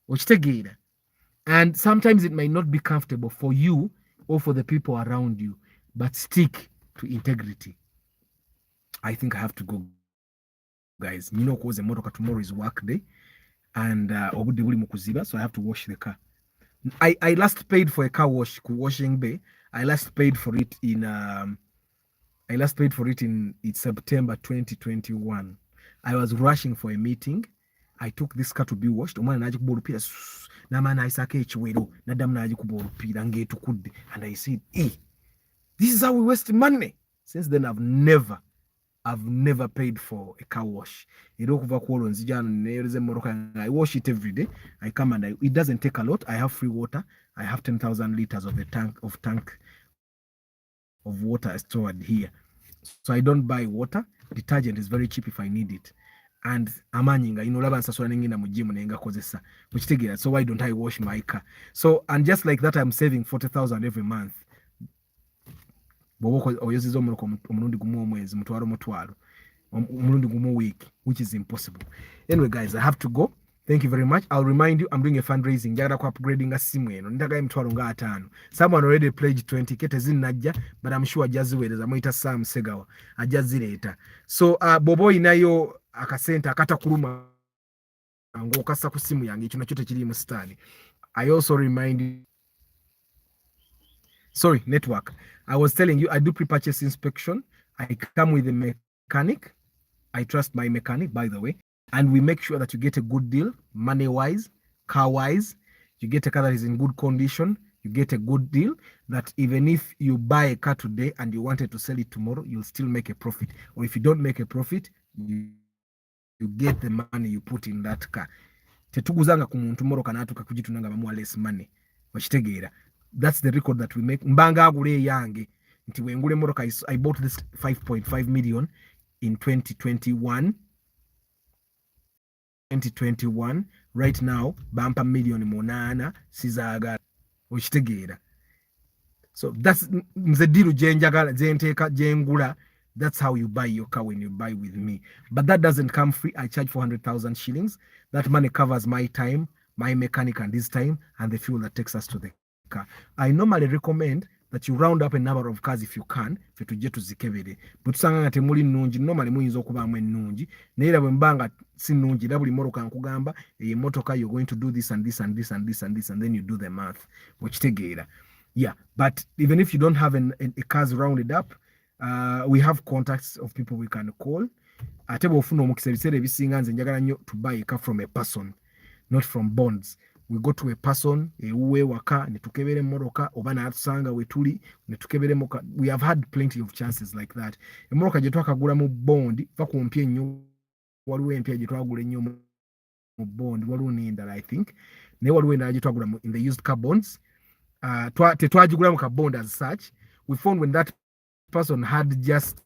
Okitegeera. And sometimes it might not be comfortable for you or for the people around you, but stick to integrity. I think I have to go, guys. You know, cause tomorrow is work day, and so I have to wash the car. I last paid for a car washing bay. I last paid for it in it's September 2021. I was rushing for a meeting. I took this car to be washed. And I said, hey, this is how we waste money. Since then, I've never I've never paid for a car wash. I wash it every day. I come and it doesn't take a lot. I have free water. I have 10,000 liters of the tank of water stored here. So I don't buy water. Detergent is very cheap if I need it. And amanyinga, laba nsasula nengenda mu gym nenga kozesa. Mukitegeera. So why don't I wash my car? So, and just like that, I'm saving 40,000 every month. Oyozeza omulundi gumu omwezi mutwalo omulundi gumu week, which is impossible. Anyway guys, I have to go. Thank you very much. I'll remind you, I'm doing a fundraising. Njagala ku upgrading a simu eno. Ndagaye mtwalo nga 5. Someone already pledged 20 kete zinajja, but I'm sure ajaziweereza muita Sam Segawa ajazireeta. So bobo inayo akasenta akata kuluma ng'okassa ku simu yange ekyo nakyo tekiri mu sitaani. I also remind you, sorry, network. I was telling you, I do pre-purchase inspection. I come with a mechanic. I trust my mechanic, by the way. And we make sure that you get a good deal, money-wise, car-wise. You get a car that is in good condition. You get a good deal that even if you buy a car today and you wanted to sell it tomorrow, you'll still make a profit. Or if you don't make a profit, you get the money you put in that car. Tetuguzanga ku muntu moro kanatuka kujitunanga bamuwa less money. Wachitegeera. That's the record that we make. Mbanga agule yange. Nti wengule moro I bought this 5.5 million in 2021. Right now bampa million monana sizaga wachitegeera. So that's nze diru jenjagala jenteka jengula. That's how you buy your car when you buy with me. But that doesn't come free. I charge 400,000 shillings. That money covers my time, my mechanic and his time, and the fuel that takes us to the car. I normally recommend that you round up a number of cars if you can, fe tujje tuzikebere. But tusanga temuli nnungi, normally muyinza okubaamu ennungi. Naye era bwe mbanga si nnungi, era buli mmotoka nkugamba, motoka you're going to do this and this and this and this and this, and then you do the math. Okitegeera. Yeah, but even if you don't have a cars rounded up, we have contacts of people we can call. Ate bw'ofuna omukisa ebiseera ebisinga nze njagala nnyo to buy a car from a person, not from bonds. We go to a person, ewuwe waka, netukebere mmotoka, oba n'atusanga we tuli, netukebere moka. We have had plenty of chances like that. Emmotoka gye twakagula mu bond, va ku mpya ennyo, waliwo empya gye twagula ennyo mu bond, waliwo n'endala I think. Naye waliwo endala gye twagula in the used car bonds. Tetwagigula mu ka bond as such. We found when that person had just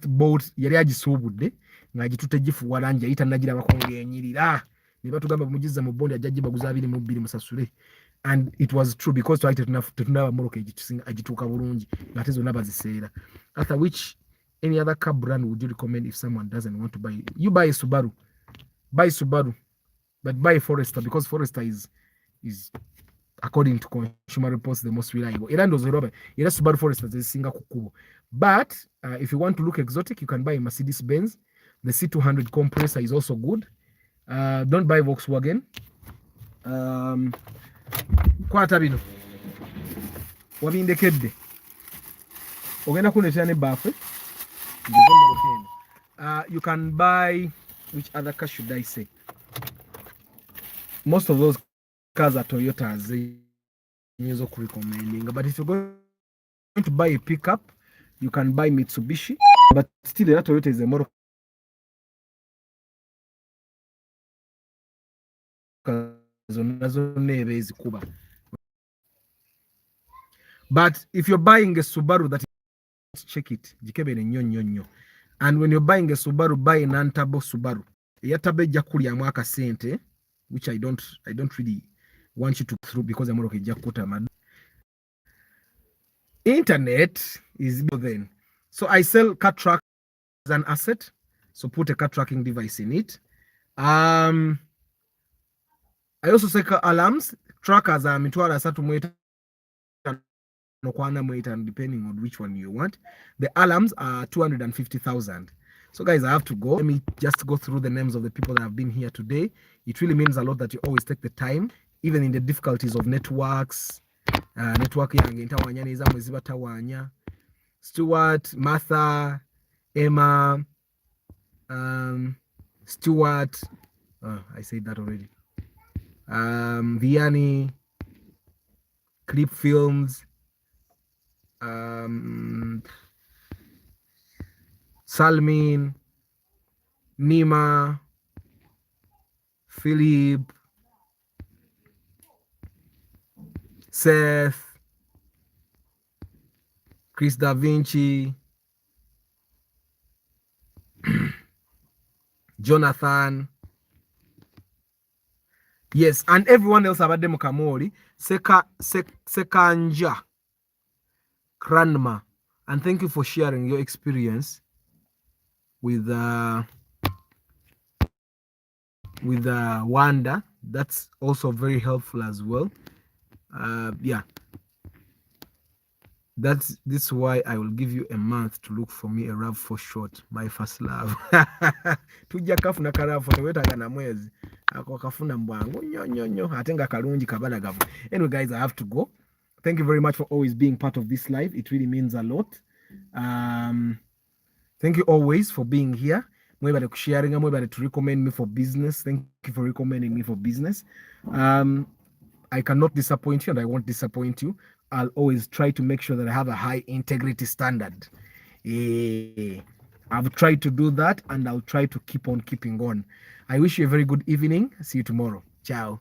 bought, yali agisuubudde ng'agitutte gifuwa langi yayita nagirabako ng'enyirira. Ne batugamba mugiza mu bondi ajja gibaguza 22 musasule. And it was true because twali tetunaba mmotoka agituuka bulungi ng'ate zonna baziseera. After which, any other car brand would you recommend if someone doesn't want to buy it? You buy a Subaru. Buy Subaru. But buy a Forester because Forester is according to Consumer Reports the most reliable. Era ndozo roba. Era Subaru Forester zisinga kukubo. But if you want to look exotic, you can buy a Mercedes Benz. The C200 compressor is also good. Don't buy Volkswagen. Kwata bino. Wabindekedde. Ogenda kuneetera ne baffe. You can buy, which other car should I say? Most of those cars are Toyotas. Recommending. But if you're going to buy a pickup, you can buy Mitsubishi. But still, that Toyota is a more but if you're buying a Subaru, that is, check it. And when you're buying a Subaru, buy an Antabo Subaru. Yatabe jakuli amwaka sente, which I don't really want you to through because I'm okay jakuta. Internet is then. So I sell car track as an asset. So put a car tracking device in it. I also sell car alarms. Trackers are mitwala satu mweta nokwana mweta, and depending on which one you want. The alarms are 250,000. So guys, I have to go. Let me just go through the names of the people that have been here today. It really means a lot that you always take the time, even in the difficulties of networks. Network yange ntawanya neza mwezi batawanya. Stuart, Martha, Emma, Stuart, I said that already. Vianney, Clip Films, Salmin, Nima, Philip, Seth, Chris Da Vinci, Jonathan, yes, and everyone else abadde mu Kamoli, Sekanja, Kranma, and thank you for sharing your experience with Wanda. That's also very helpful as well. Yeah, this is why I will give you a month to look for me a love for short, my first love. Tujja kafuna karafu tewetaga na mwezi ako kafuna mbwangu nyo atenga kalungi kabalagavu. Anyway guys, I have to go. Thank you very much for always being part of this live. It really means a lot. Thank you always for being here. Mwebale kusharing, mwebale to recommend me for business. Thank you for recommending me for business. I cannot disappoint you and I won't disappoint you. I'll always try to make sure that I have a high integrity standard. I've tried to do that and I'll try to keep on keeping on. I wish you a very good evening. See you tomorrow. Ciao.